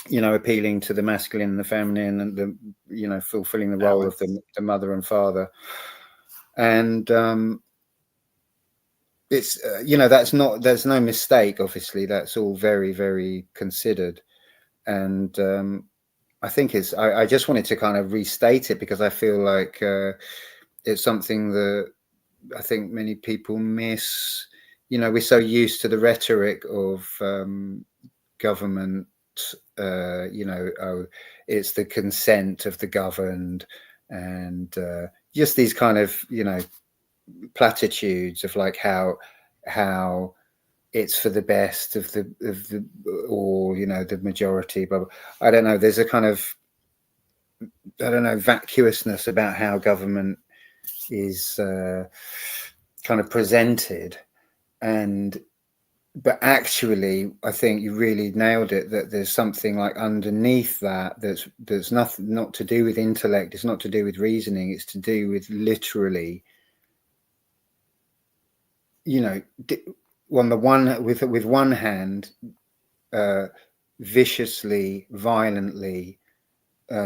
You know, appealing to the masculine and the feminine, and the, you know, fulfilling the role of the mother and father. And it's you know, there's no mistake. Obviously, that's all very, very considered. And I think I just wanted to kind of restate it, because I feel like it's something that I think many people miss. You know, we're so used to the rhetoric of government. You know, oh, it's the consent of the governed, and just these kind of, you know, platitudes of like how it's for the best of the all, you know, the majority. But I don't know. There's a kind of, I don't know, vacuousness about how government is kind of presented, but actually, I think you really nailed it, that there's something like underneath that's nothing, not to do with intellect. It's not to do with reasoning. It's to do with literally, you know, with one hand, viciously, violently,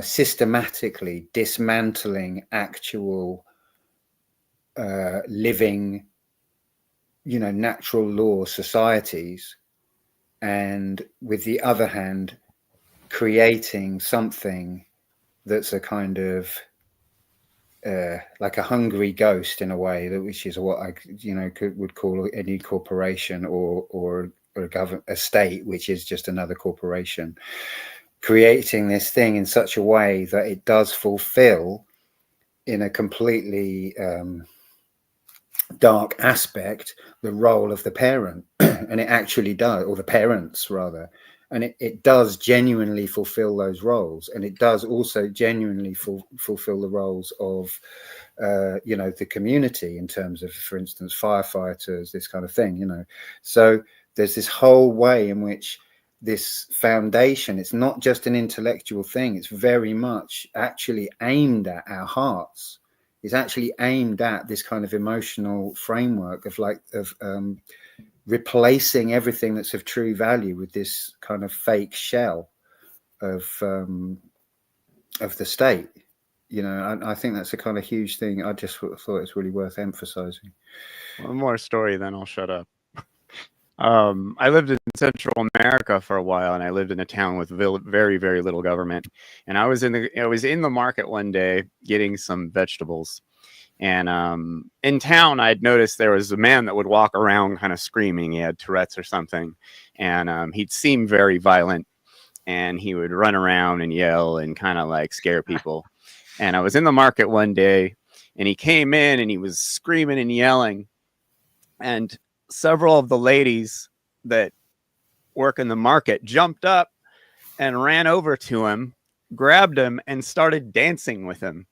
systematically dismantling actual living, you know, natural law societies, and with the other hand creating something that's a kind of like a hungry ghost in a way, which is what I, you know, would call any corporation or a state, which is just another corporation, creating this thing in such a way that it does fulfill in a completely dark aspect the role of the parent. And it actually does, or the parents rather, and it does genuinely fulfill those roles, and it does also genuinely fulfill the roles of you know, the community, in terms of, for instance, firefighters, this kind of thing, you know. So there's this whole way in which this foundation, it's not just an intellectual thing, it's very much actually aimed at our hearts. It's actually aimed at this kind of emotional framework of replacing everything that's of true value with this kind of fake shell of the state. You know, I think that's a kind of huge thing. I just thought it's really worth emphasizing. One more story, then I'll shut up. I lived in Central America for a while, and I lived in a town with very, very little government. And I was in the market one day getting some vegetables, and in town I'd noticed there was a man that would walk around kind of screaming. He had Tourette's or something, and he'd seem very violent, and he would run around and yell and kind of like scare people. And I was in the market one day, and he came in and he was screaming and yelling, and several of the ladies that work in the market jumped up and ran over to him, grabbed him, and started dancing with him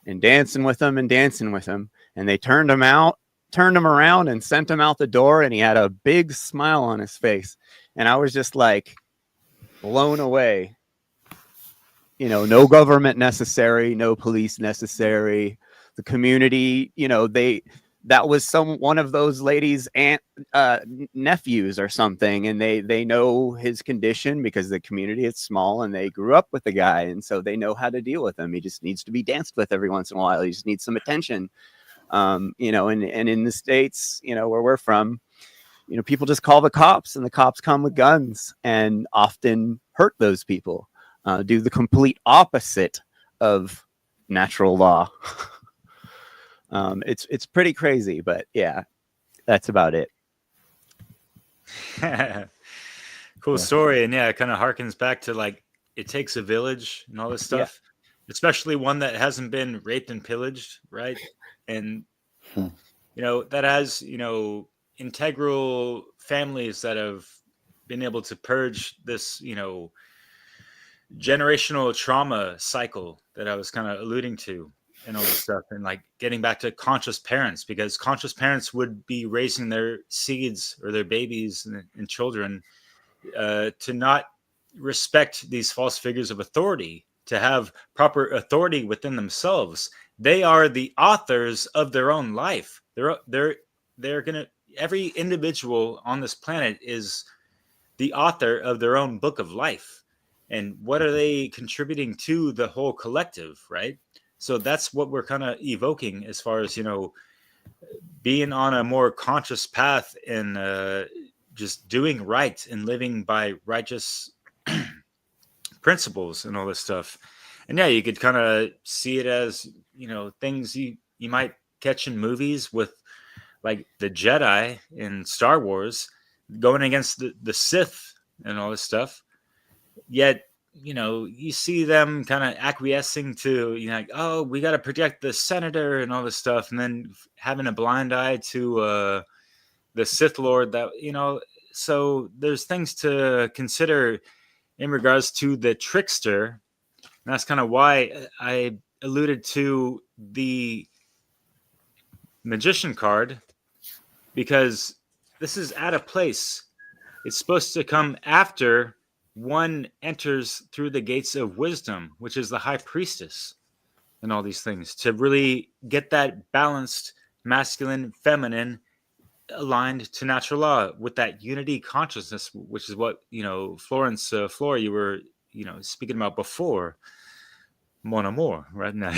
and dancing with him and dancing with him. And they turned him around and sent him out the door, and he had a big smile on his face. And I was just like blown away. You know, no government necessary, no police necessary. The community, you know, that was one of those ladies' nephews or something, and they know his condition because the community is small and they grew up with the guy, and so they know how to deal with him. He just needs to be danced with every once in a while. He just needs some attention. You know, and in the States, you know, where we're from, you know, people just call the cops, and the cops come with guns and often hurt those people, do the complete opposite of natural law. It's pretty crazy, but yeah, that's about it. Cool story. And yeah, it kind of harkens back to like it takes a village and all this stuff, especially one that hasn't been raped and pillaged, right? And you know, that has, you know, integral families that have been able to purge this, you know, generational trauma cycle that I was kind of alluding to and all this stuff, and like getting back to conscious parents, because conscious parents would be raising their seeds or their babies and children to not respect these false figures of authority, to have proper authority within themselves. They are the authors of their own life. They're gonna, every individual on this planet is the author of their own book of life. And what are they contributing to the whole collective, right? So that's what we're kind of evoking as far as, you know, being on a more conscious path and just doing right and living by righteous principles and all this stuff. And yeah, you could kind of see it as, you know, things you might catch in movies with like the Jedi in Star Wars going against the Sith and all this stuff. Yet, you know, you see them kind of acquiescing to, you know, like, oh, we got to protect the senator and all this stuff, and then having a blind eye to the Sith Lord. That, you know, so there's things to consider in regards to the trickster. And that's kind of why I alluded to the magician card, because this is at a place. It's supposed to come after one enters through the gates of wisdom, which is the high priestess, and all these things, to really get that balanced masculine, feminine aligned to natural law with that unity consciousness, which is what, you know, Florence Flora, you were, you know, speaking about before. Mon amour, right now.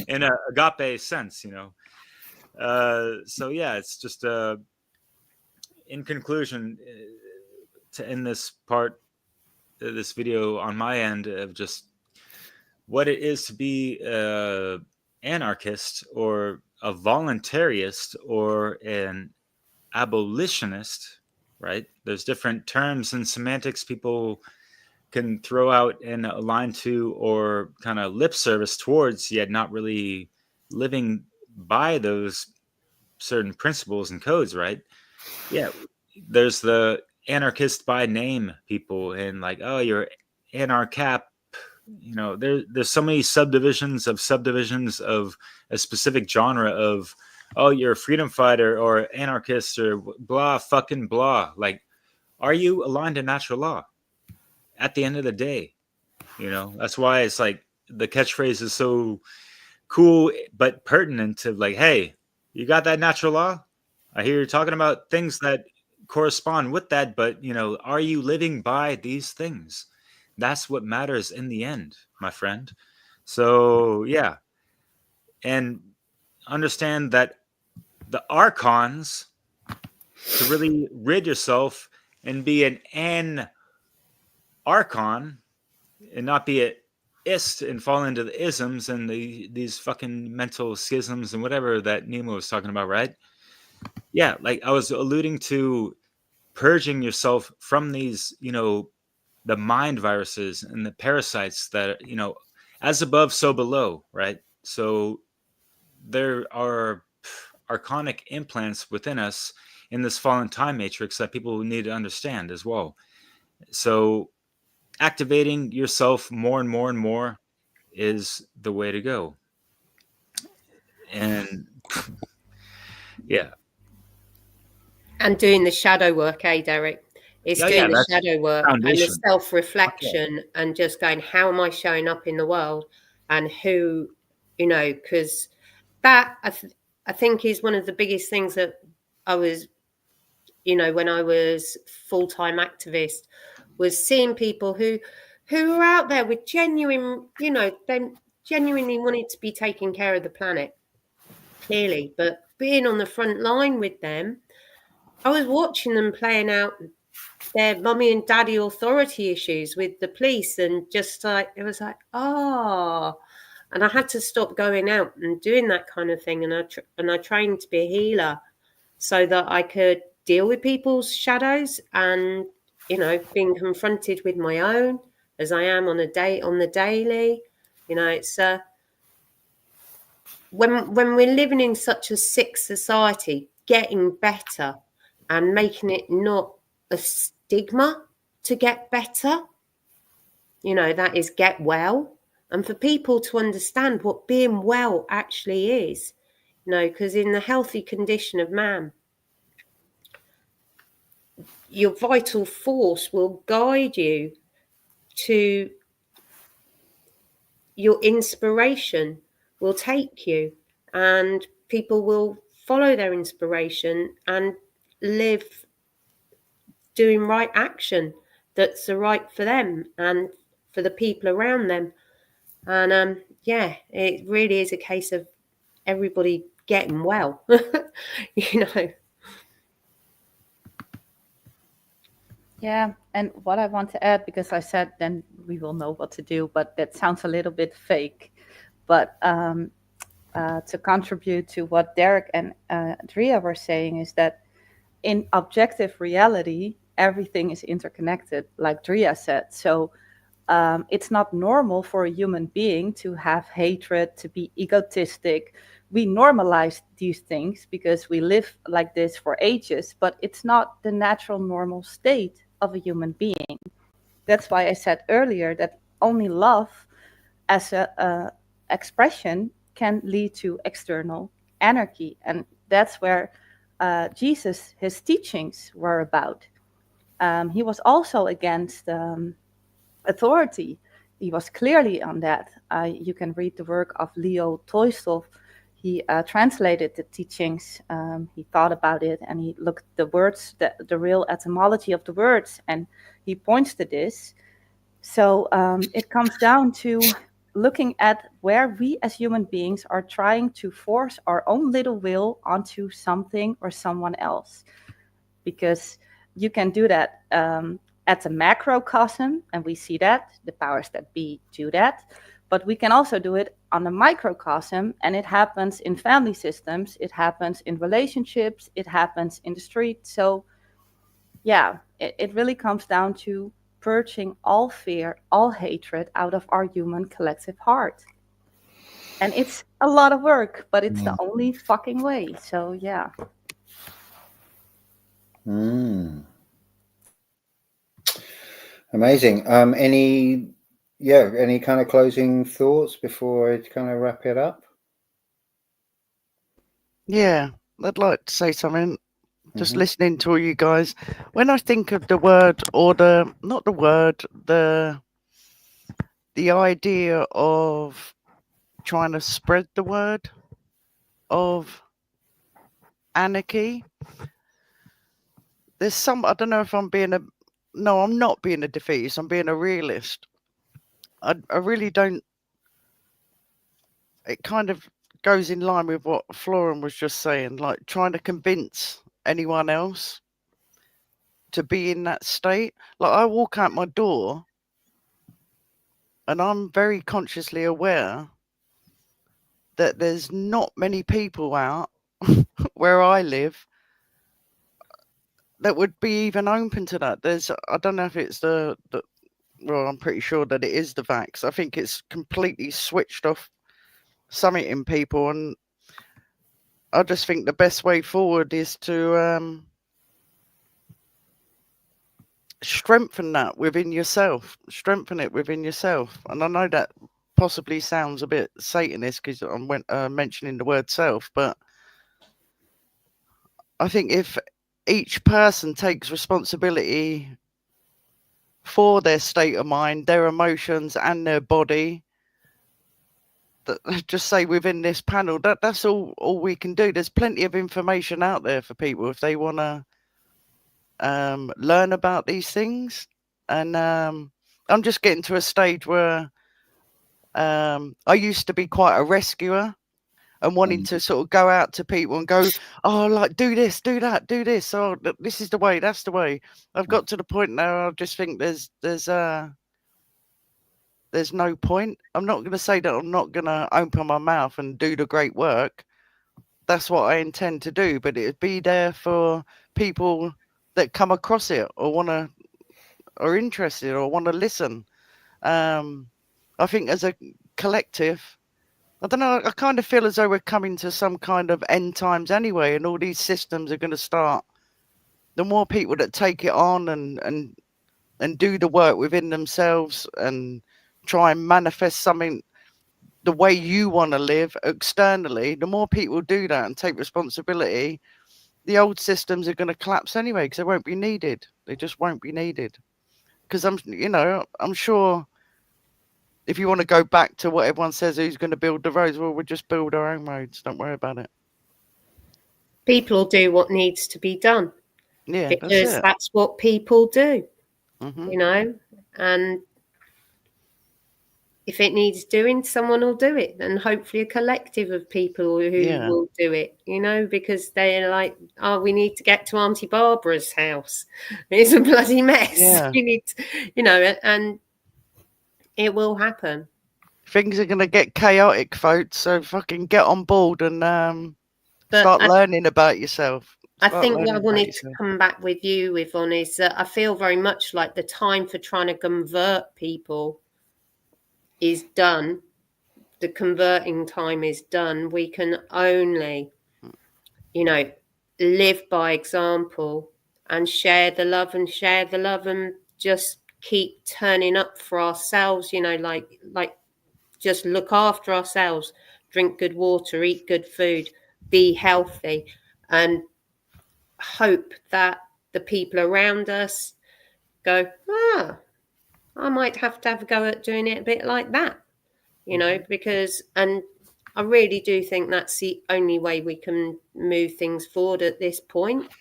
In a agape sense, you know. So yeah, it's just in conclusion, to end this part, this video on my end, of just what it is to be an anarchist or a voluntarist or an abolitionist, right? There's different terms and semantics people can throw out and align to or kind of lip service towards, yet not really living by those certain principles and codes, right? Yeah, there's the anarchist by name people, and like, oh, you're anarchap. You know, there's so many subdivisions of a specific genre of, oh, you're a freedom fighter or anarchist or blah fucking blah. Like, are you aligned to natural law? At the end of the day, you know, that's why it's like the catchphrase is so cool but pertinent to, like, hey, you got that natural law? I hear you're talking about things that correspond with that, but, you know, are you living by these things? That's what matters in the end, my friend. So yeah, and understand that the archons, to really rid yourself and be an archon and not be a ist and fall into the isms and these fucking mental schisms and whatever that Nemo was talking about, right? Yeah, like I was alluding to, purging yourself from these, you know, the mind viruses and the parasites that, you know, as above, so below, right? So there are archonic implants within us in this fallen time matrix that people need to understand as well. So activating yourself more and more and more is the way to go. And yeah. And doing the shadow work, Derek? It's doing the shadow work foundation. and the self-reflection and just going, how am I showing up in the world, and who, you know, because that I think is one of the biggest things that I was, when I was full-time activist, was seeing people who were out there with genuine, they genuinely wanted to be taking care of the planet, clearly, but being on the front line with them, I was watching them playing out their mummy and daddy authority issues with the police, and just like it was like, and I had to stop going out and doing that kind of thing, and I trained to be a healer so that I could deal with people's shadows and being confronted with my own as I am on the daily. It's when we're living in such a sick society, getting better and making it not a stigma to get better, that is get well, and for people to understand what being well actually is, because in the healthy condition of man, your vital force will guide you to your inspiration, will take you, and people will follow their inspiration and live doing right action that's the right for them and for the people around them. And it really is a case of everybody getting well. Yeah, and what I want to add, because I said then we will know what to do, but that sounds a little bit fake. But to contribute to what Derek and Drea were saying is that in objective reality, everything is interconnected, like Drea said. So it's not normal for a human being to have hatred, to be egotistic. We normalize these things because we live like this for ages, but it's not the natural normal state of a human being. That's why I said earlier that only love as a expression can lead to external anarchy. And that's where Jesus, his teachings were about. He was also against authority. He was clearly on that. You can read the work of Leo Tolstoy. He translated the teachings. He thought about it, and he looked the words, the real etymology of the words, and he points to this. So it comes down to looking at where we as human beings are trying to force our own little will onto something or someone else. Because you can do that at the macrocosm, and we see that, the powers that be do that. But we can also do it on a microcosm, and it happens in family systems, it happens in relationships, it happens in the street. So yeah, it really comes down to purging all fear, all hatred out of our human collective heart. And it's a lot of work, but it's the only fucking way. So yeah. Amazing. Any kind of closing thoughts before I kind of wrap it up? Yeah, I'd like to say something. Just listening to all you guys. When I think of the word, or the idea of trying to spread the word of anarchy, there's some, I don't know if I'm not being a defeatist, I'm being a realist. I really don't, it kind of goes in line with what Florin was just saying, like trying to convince anyone else to be in that state. Like I walk out my door and I'm very consciously aware that there's not many people out where I live that would be even open to that. I don't know if it's well, I'm pretty sure that it is the vax. I think it's completely switched off something in people, and I just think the best way forward is to strengthen that within yourself. Strengthen it within yourself. And I know that possibly sounds a bit Satanist because I'm mentioning the word self, but I think if each person takes responsibility for their state of mind, their emotions, and their body, just say within this panel, that's all we can do. There's plenty of information out there for people if they want to learn about these things. And I'm just getting to a stage where I used to be quite a rescuer and wanting to sort of go out to people and go, oh, like, do this, do that, do this. Oh, this is the way, that's the way. I've got to the point now I just think there's no point. I'm not going to say that I'm not going to open my mouth and do the great work. That's what I intend to do, but it'd be there for people that come across it or are interested or want to listen. I think as a collective, I don't know, I kind of feel as though we're coming to some kind of end times anyway, and all these systems are going to start. The more people that take it on and do the work within themselves and try and manifest something the way you want to live externally, the more people do that and take responsibility, the old systems are going to collapse anyway because they won't be needed. They just won't be needed. Because I'm sure if you want to go back to what everyone says, who's going to build the roads? Well, we'll just build our own roads. Don't worry about it. People do what needs to be done. Yeah, because that's what people do, Mm-hmm. And if it needs doing, someone will do it, and hopefully a collective of people who will do it, because they're like, oh, we need to get to Auntie Barbara's house. It's a bloody mess. Yeah. You need to, and it will happen. Things are going to get chaotic, folks. So fucking get on board and start learning about yourself. I think what I wanted to come back with you, Yvonne, is that I feel very much like the time for trying to convert people is done. The converting time is done. We can only, live by example and share the love and just keep turning up for ourselves, like just look after ourselves, drink good water, eat good food, be healthy, and hope that the people around us go, I might have to have a go at doing it a bit like that, because, and I really do think that's the only way we can move things forward at this point,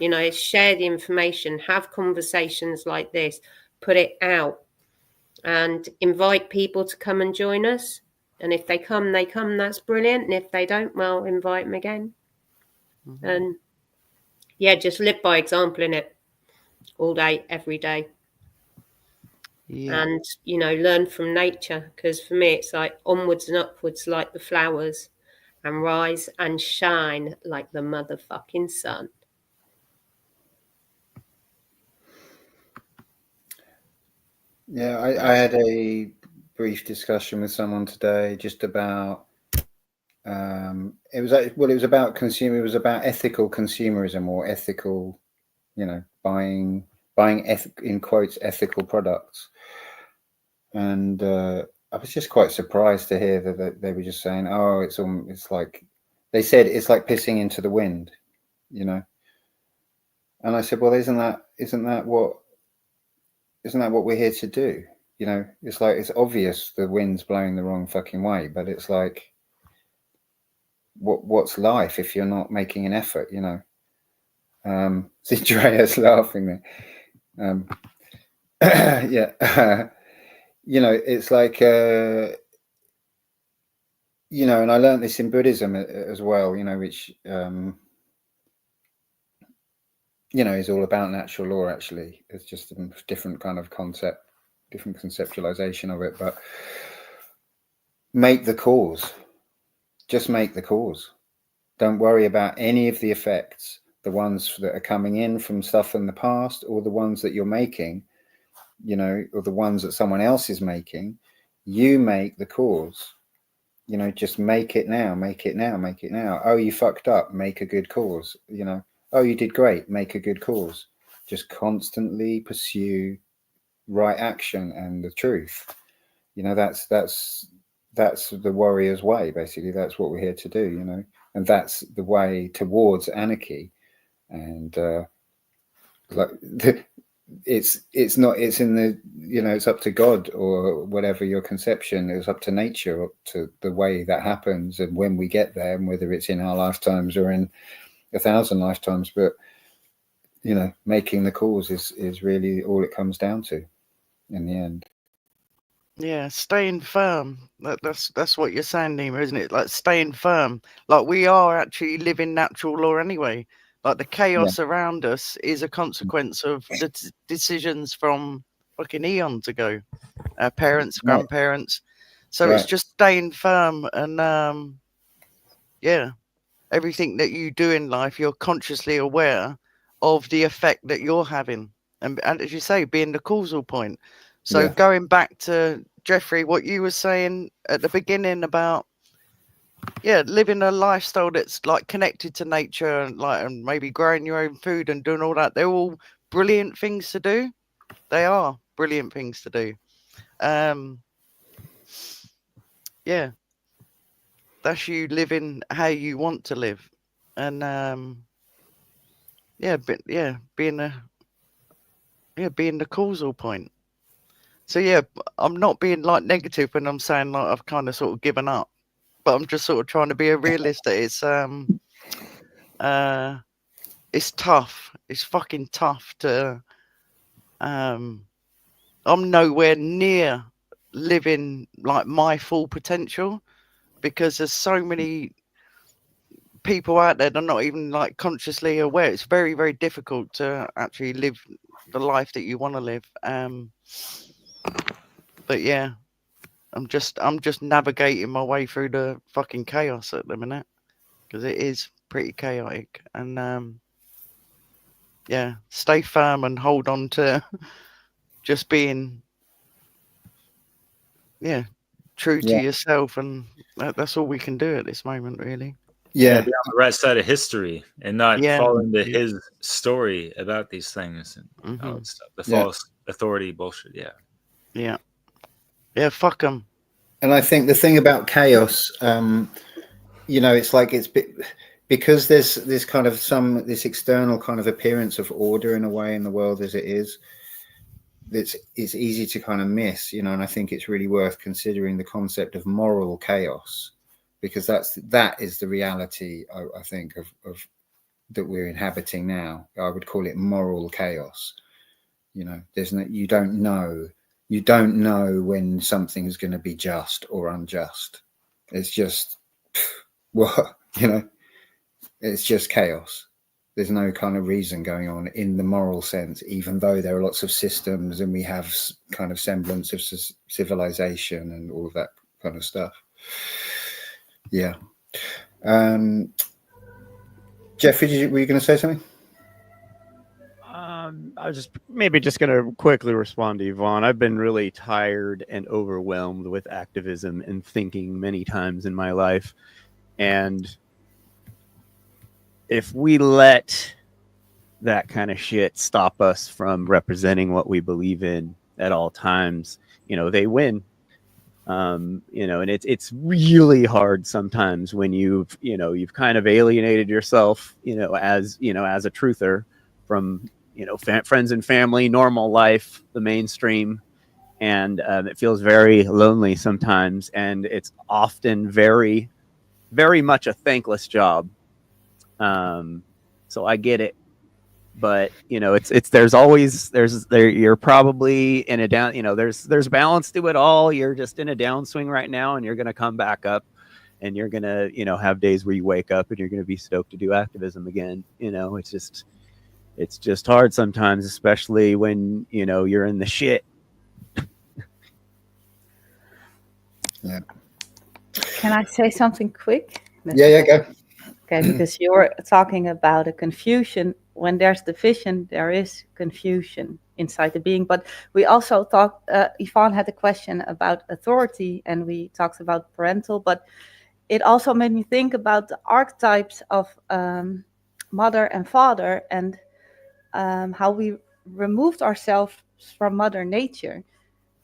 is share the information, have conversations like this, put it out and invite people to come and join us. And if they come, that's brilliant. And if they don't, well, invite them again. Mm-hmm. And just live by example in it all day, every day. Yeah. And, learn from nature. Because for me, it's like onwards and upwards like the flowers, and rise and shine like the motherfucking sun. Yeah, I had a brief discussion with someone today just about it was about ethical consumerism, or ethical, buying in quotes ethical products. And I was just quite surprised to hear that they were just saying, oh, it's like, they said it's like pissing into the wind, And I said, well, isn't that what we're here to do? It's like, it's obvious the wind's blowing the wrong fucking way, but it's like, what's life if you're not making an effort? See, Drea's laughing there. Yeah. It's like, and I learned this in Buddhism as well, which, is all about natural law, actually. It's just a different kind of concept, different conceptualization of it, but make the cause. Just make the cause. Don't worry about any of the effects, the ones that are coming in from stuff in the past, or the ones that you're making, or the ones that someone else is making. You make the cause. Just make it now, make it now, make it now. Oh, you fucked up, make a good cause. Oh, you did great, make a good cause. Just constantly pursue right action and the truth. That's the warrior's way, basically. That's what we're here to do, and that's the way towards anarchy. And like it's not, it's in the, it's up to God or whatever your conception. It's up to nature, up to the way that happens and when we get there, and whether it's in our lifetimes or in 1,000 lifetimes. But making the calls is really all it comes down to in the end. Yeah, staying firm. That's what you're saying, Nima, isn't it? Like staying firm. Like we are actually living natural law anyway. Like the chaos around us is a consequence of the decisions from fucking eons ago. Our parents, grandparents. So it's just staying firm and everything that you do in life, you're consciously aware of the effect that you're having. And as you say, being the causal point. So going back to Jeffrey, what you were saying at the beginning about living a lifestyle that's like connected to nature and maybe growing your own food and doing all that, they're all brilliant things to do. They are brilliant things to do. That's you living how you want to live. And being the causal point. So I'm not being like negative when I'm saying like I've kind of sort of given up, but I'm just sort of trying to be a realist that it's tough. It's fucking tough to I'm nowhere near living like my full potential because there's so many people out there that are not even like consciously aware. It's very, very difficult to actually live the life that you want to live. But yeah, I'm just navigating my way through the fucking chaos at the minute because it is pretty chaotic. And stay firm and hold on to just being true to yourself, and that's all we can do at this moment, really. Be on the right side of history and not fall into his story about these things and all that stuff. The false authority bullshit. Yeah, fuck them. And I think the thing about chaos, it's like because there's this kind of this external kind of appearance of order in a way in the world as it is. It's easy to kind of miss, and I think it's really worth considering the concept of moral chaos, because that is the reality I think of that we're inhabiting now. I would call it moral chaos. There's no, you don't know when something is going to be just or unjust. It's just it's just chaos. There's no kind of reason going on in the moral sense, even though there are lots of systems and we have kind of semblance of civilization and all of that kind of stuff. Yeah. Jeffrey, were you going to say something? I was just going to quickly respond to Yvonne. I've been really tired and overwhelmed with activism and thinking many times in my life. And if we let that kind of shit stop us from representing what we believe in at all times, they win. And it's really hard sometimes when you've kind of alienated yourself, as a truther from, friends and family, normal life, the mainstream. And it feels very lonely sometimes. And it's often very, very much a thankless job. So I get it, but you're probably in a down, there's balance to it all. You're just in a downswing right now, and you're going to come back up, and you're going to, have days where you wake up and you're going to be stoked to do activism again. It's just hard sometimes, especially when, you're in the shit. Yeah. Can I say something quick? Yeah, go. Okay, because you're talking about a confusion. When there's division, there is confusion inside the being. But we also talked, Yvonne had a question about authority, and we talked about parental, but it also made me think about the archetypes of mother and father, and how we removed ourselves from Mother Nature,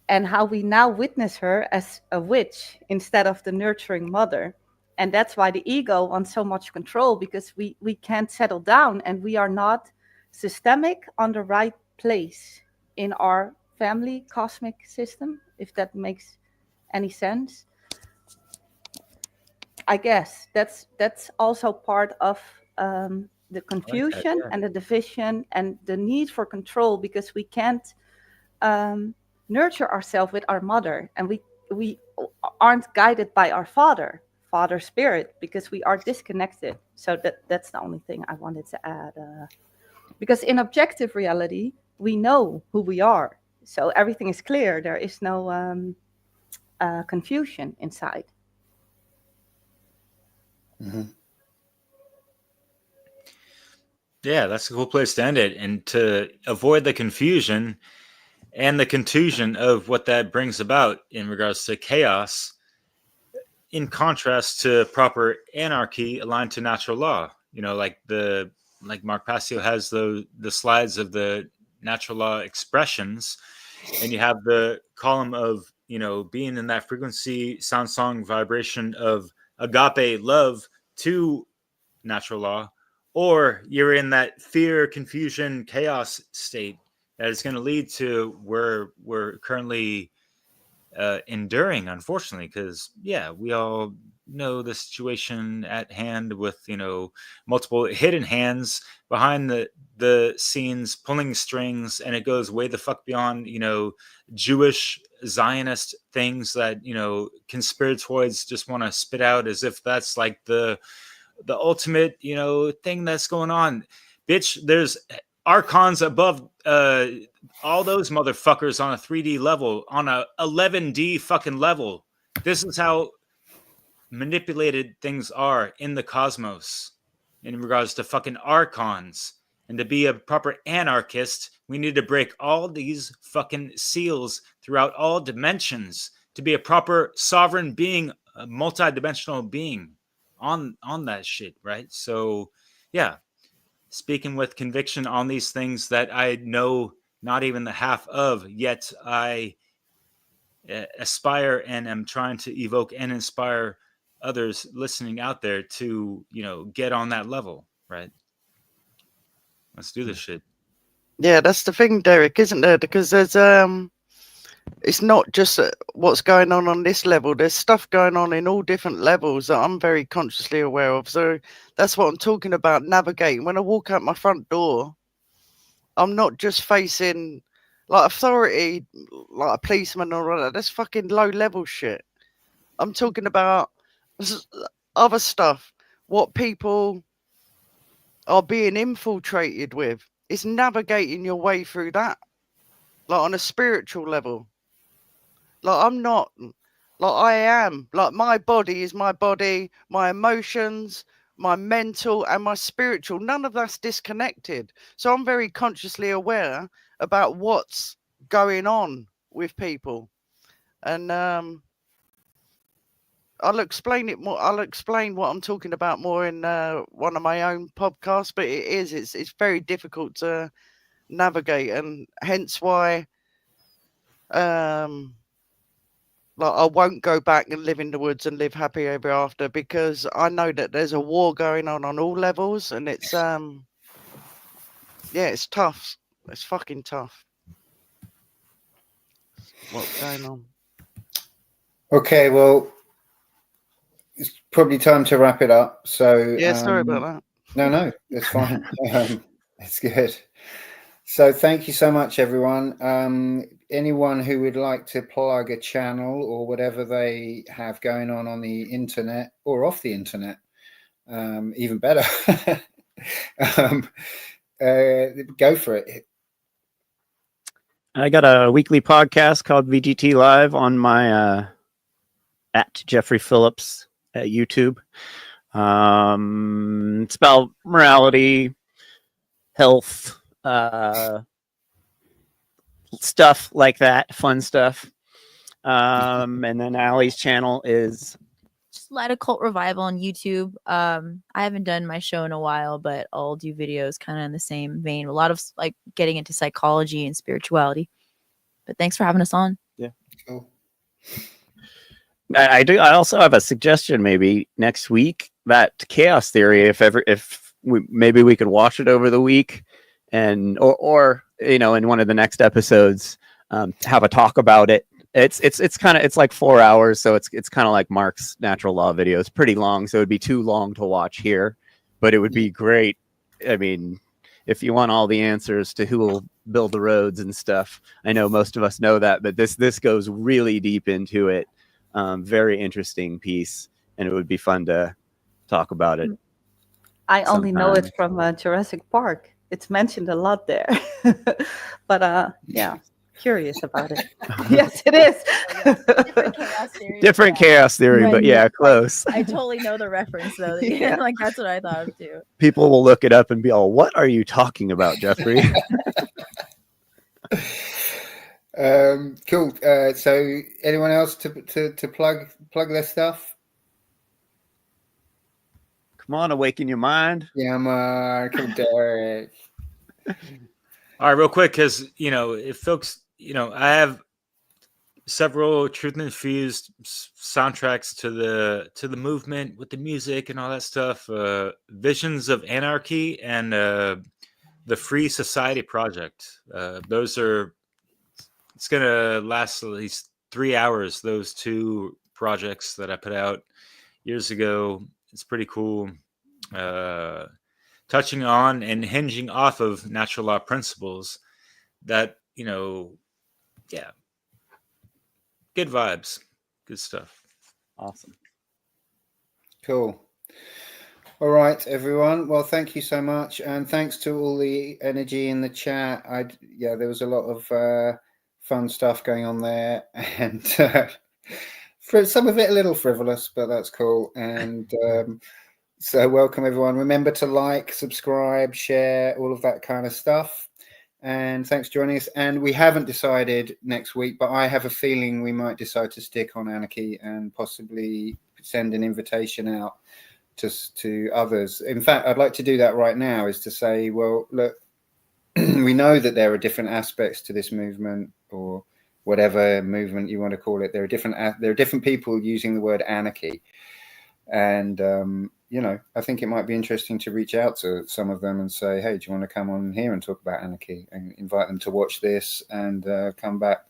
and how we now witness her as a witch instead of the nurturing mother. And that's why the ego wants so much control, because we can't settle down, and we are not systemic on the right place in our family cosmic system, if that makes any sense. I guess that's also part of the confusion and the division and the need for control, because we can't nurture ourselves with our mother, and we aren't guided by our father spirit, because we are disconnected. So that's the only thing I wanted to add, because in objective reality we know who we are, so everything is clear. There is no confusion inside. Yeah, that's a cool place to end it. And to avoid the confusion and the contusion of what that brings about in regards to chaos, in contrast to proper anarchy aligned to natural law. You know, like Mark Passio has the slides of the natural law expressions, and you have the column of, you know, being in that frequency, sound, song, vibration of agape love to natural law, or you're in that fear, confusion, chaos state that is going to lead to where we're currently enduring, unfortunately, because we all know the situation at hand with, you know, multiple hidden hands behind the scenes pulling strings, and it goes way the fuck beyond, you know, Jewish Zionist things that, you know, conspiratoids just want to spit out as if that's like the ultimate, you know, thing that's going on. Bitch, there's archons above all those motherfuckers on a 3D level, on a 11D fucking level. This is how manipulated things are in the cosmos in regards to fucking archons. And to be a proper anarchist, we need to break all these fucking seals throughout all dimensions to be a proper sovereign being, a multi-dimensional being on that shit, right? So yeah, speaking with conviction on these things that I know not even the half of, yet I aspire and am trying to evoke and inspire others listening out there to, you know, get on that level, right? Let's do this shit. Yeah, that's the thing, Derek, isn't there? Because there's it's not just what's going on this level. There's stuff going on in all different levels that I'm very consciously aware of. So that's what I'm talking about, navigating. When I walk out my front door, I'm not just facing like authority, like a policeman or all that. That's fucking low level shit. I'm talking about other stuff, what people are being infiltrated with. It's navigating your way through that, like on a spiritual level. Like I'm not, like I am, like my body is my body, my emotions, my mental and my spiritual, none of that's disconnected. So I'm very consciously aware about what's going on with people. And I'll explain it more. I'll explain what I'm talking about more in one of my own podcasts, but it's very difficult to navigate, and hence why like I won't go back and live in the woods and live happy ever after, because I know that there's a war going on all levels, and it's it's tough. It's fucking tough. What's going on? Okay, well, it's probably time to wrap it up. So Yeah, sorry about that. No, it's fine. It's good. So thank you so much, everyone. Anyone who would like to plug a channel or whatever they have going on the internet or off the internet, even better, go for it. I got a weekly podcast called VGT Live on my at Jeffrey Phillips at YouTube. It's about morality, health, stuff like that, fun stuff. And then Allie's channel is Just Light a Cult Revival on YouTube. I haven't done my show in a while, but I'll do videos kind of in the same vein. A lot of like getting into psychology and spirituality. But thanks for having us on. Yeah. Cool. I do. I also have a suggestion. Maybe next week, that chaos theory. Maybe we could watch it over the week, and or in one of the next episodes, have a talk about it. It's like 4 hours, so it's kind of like Mark's natural law video. It's pretty long, so it'd be too long to watch here, but it would be great. I mean, if you want all the answers to who will build the roads and stuff, I know most of us know that, but this goes really deep into it. Very interesting piece, and it would be fun to talk about it. I only know sometime. it from Jurassic Park. It's mentioned a lot there, but yeah, curious about it. Yes, it is. Different chaos theory. Different yeah. chaos theory, Right, but yeah, close. I totally know the reference though. Yeah. Like that's what I thought of too. People will look it up and be all, "What are you talking about, Jeffrey?" Cool. So anyone else to plug their stuff? Come on, awaken your mind. Yeah, Mark and Derek. All right, real quick, because if folks, I have several truth infused soundtracks to the movement with the music and all that stuff. Visions of Anarchy and the Free Society Project. Those are. It's gonna last at least 3 hours. Those two projects that I put out years ago. It's pretty cool. Touching on and hinging off of natural law principles that, yeah, good vibes, good stuff. Awesome. Cool. All right, everyone. Well, thank you so much, and thanks to all the energy in the chat. There was a lot of fun stuff going on there, and for some of it a little frivolous, but that's cool. And so welcome everyone. Remember to like, subscribe, share, all of that kind of stuff. And thanks for joining us. And we haven't decided next week, but I have a feeling we might decide to stick on Anarchy and possibly send an invitation out to others. In fact, I'd like to do that right now, is to say, well, look, we know that there are different aspects to this movement, or whatever movement you want to call it. There are different people using the word anarchy. And, I think it might be interesting to reach out to some of them and say, hey, do you want to come on here and talk about anarchy, and invite them to watch this and come back.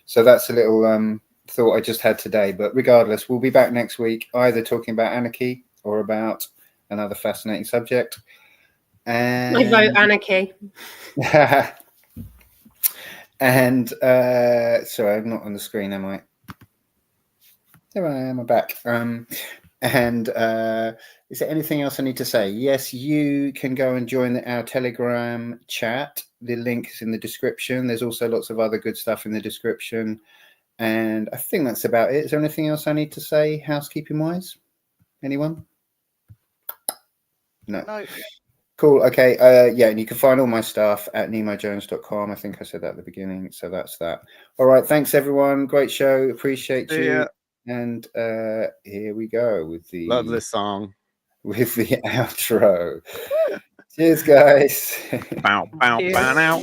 So that's a little thought I just had today. But regardless, we'll be back next week, either talking about anarchy or about another fascinating subject. And I vote Anarchy. And sorry, I'm not on the screen, am I? There I am, I'm back. And is there anything else I need to say? Yes, you can go and join our Telegram chat. The link is in the description. There's also lots of other good stuff in the description. And I think that's about it. Is there anything else I need to say, housekeeping wise? Anyone? No. Cool. Okay. And you can find all my stuff at nemojones.com. I think I said that at the beginning. So that's that. All right. Thanks, everyone. Great show. Appreciate you. Yeah. And here we go with the Love this song. With the outro. Cheers, guys. Bow, bow, Cheers. bow, now.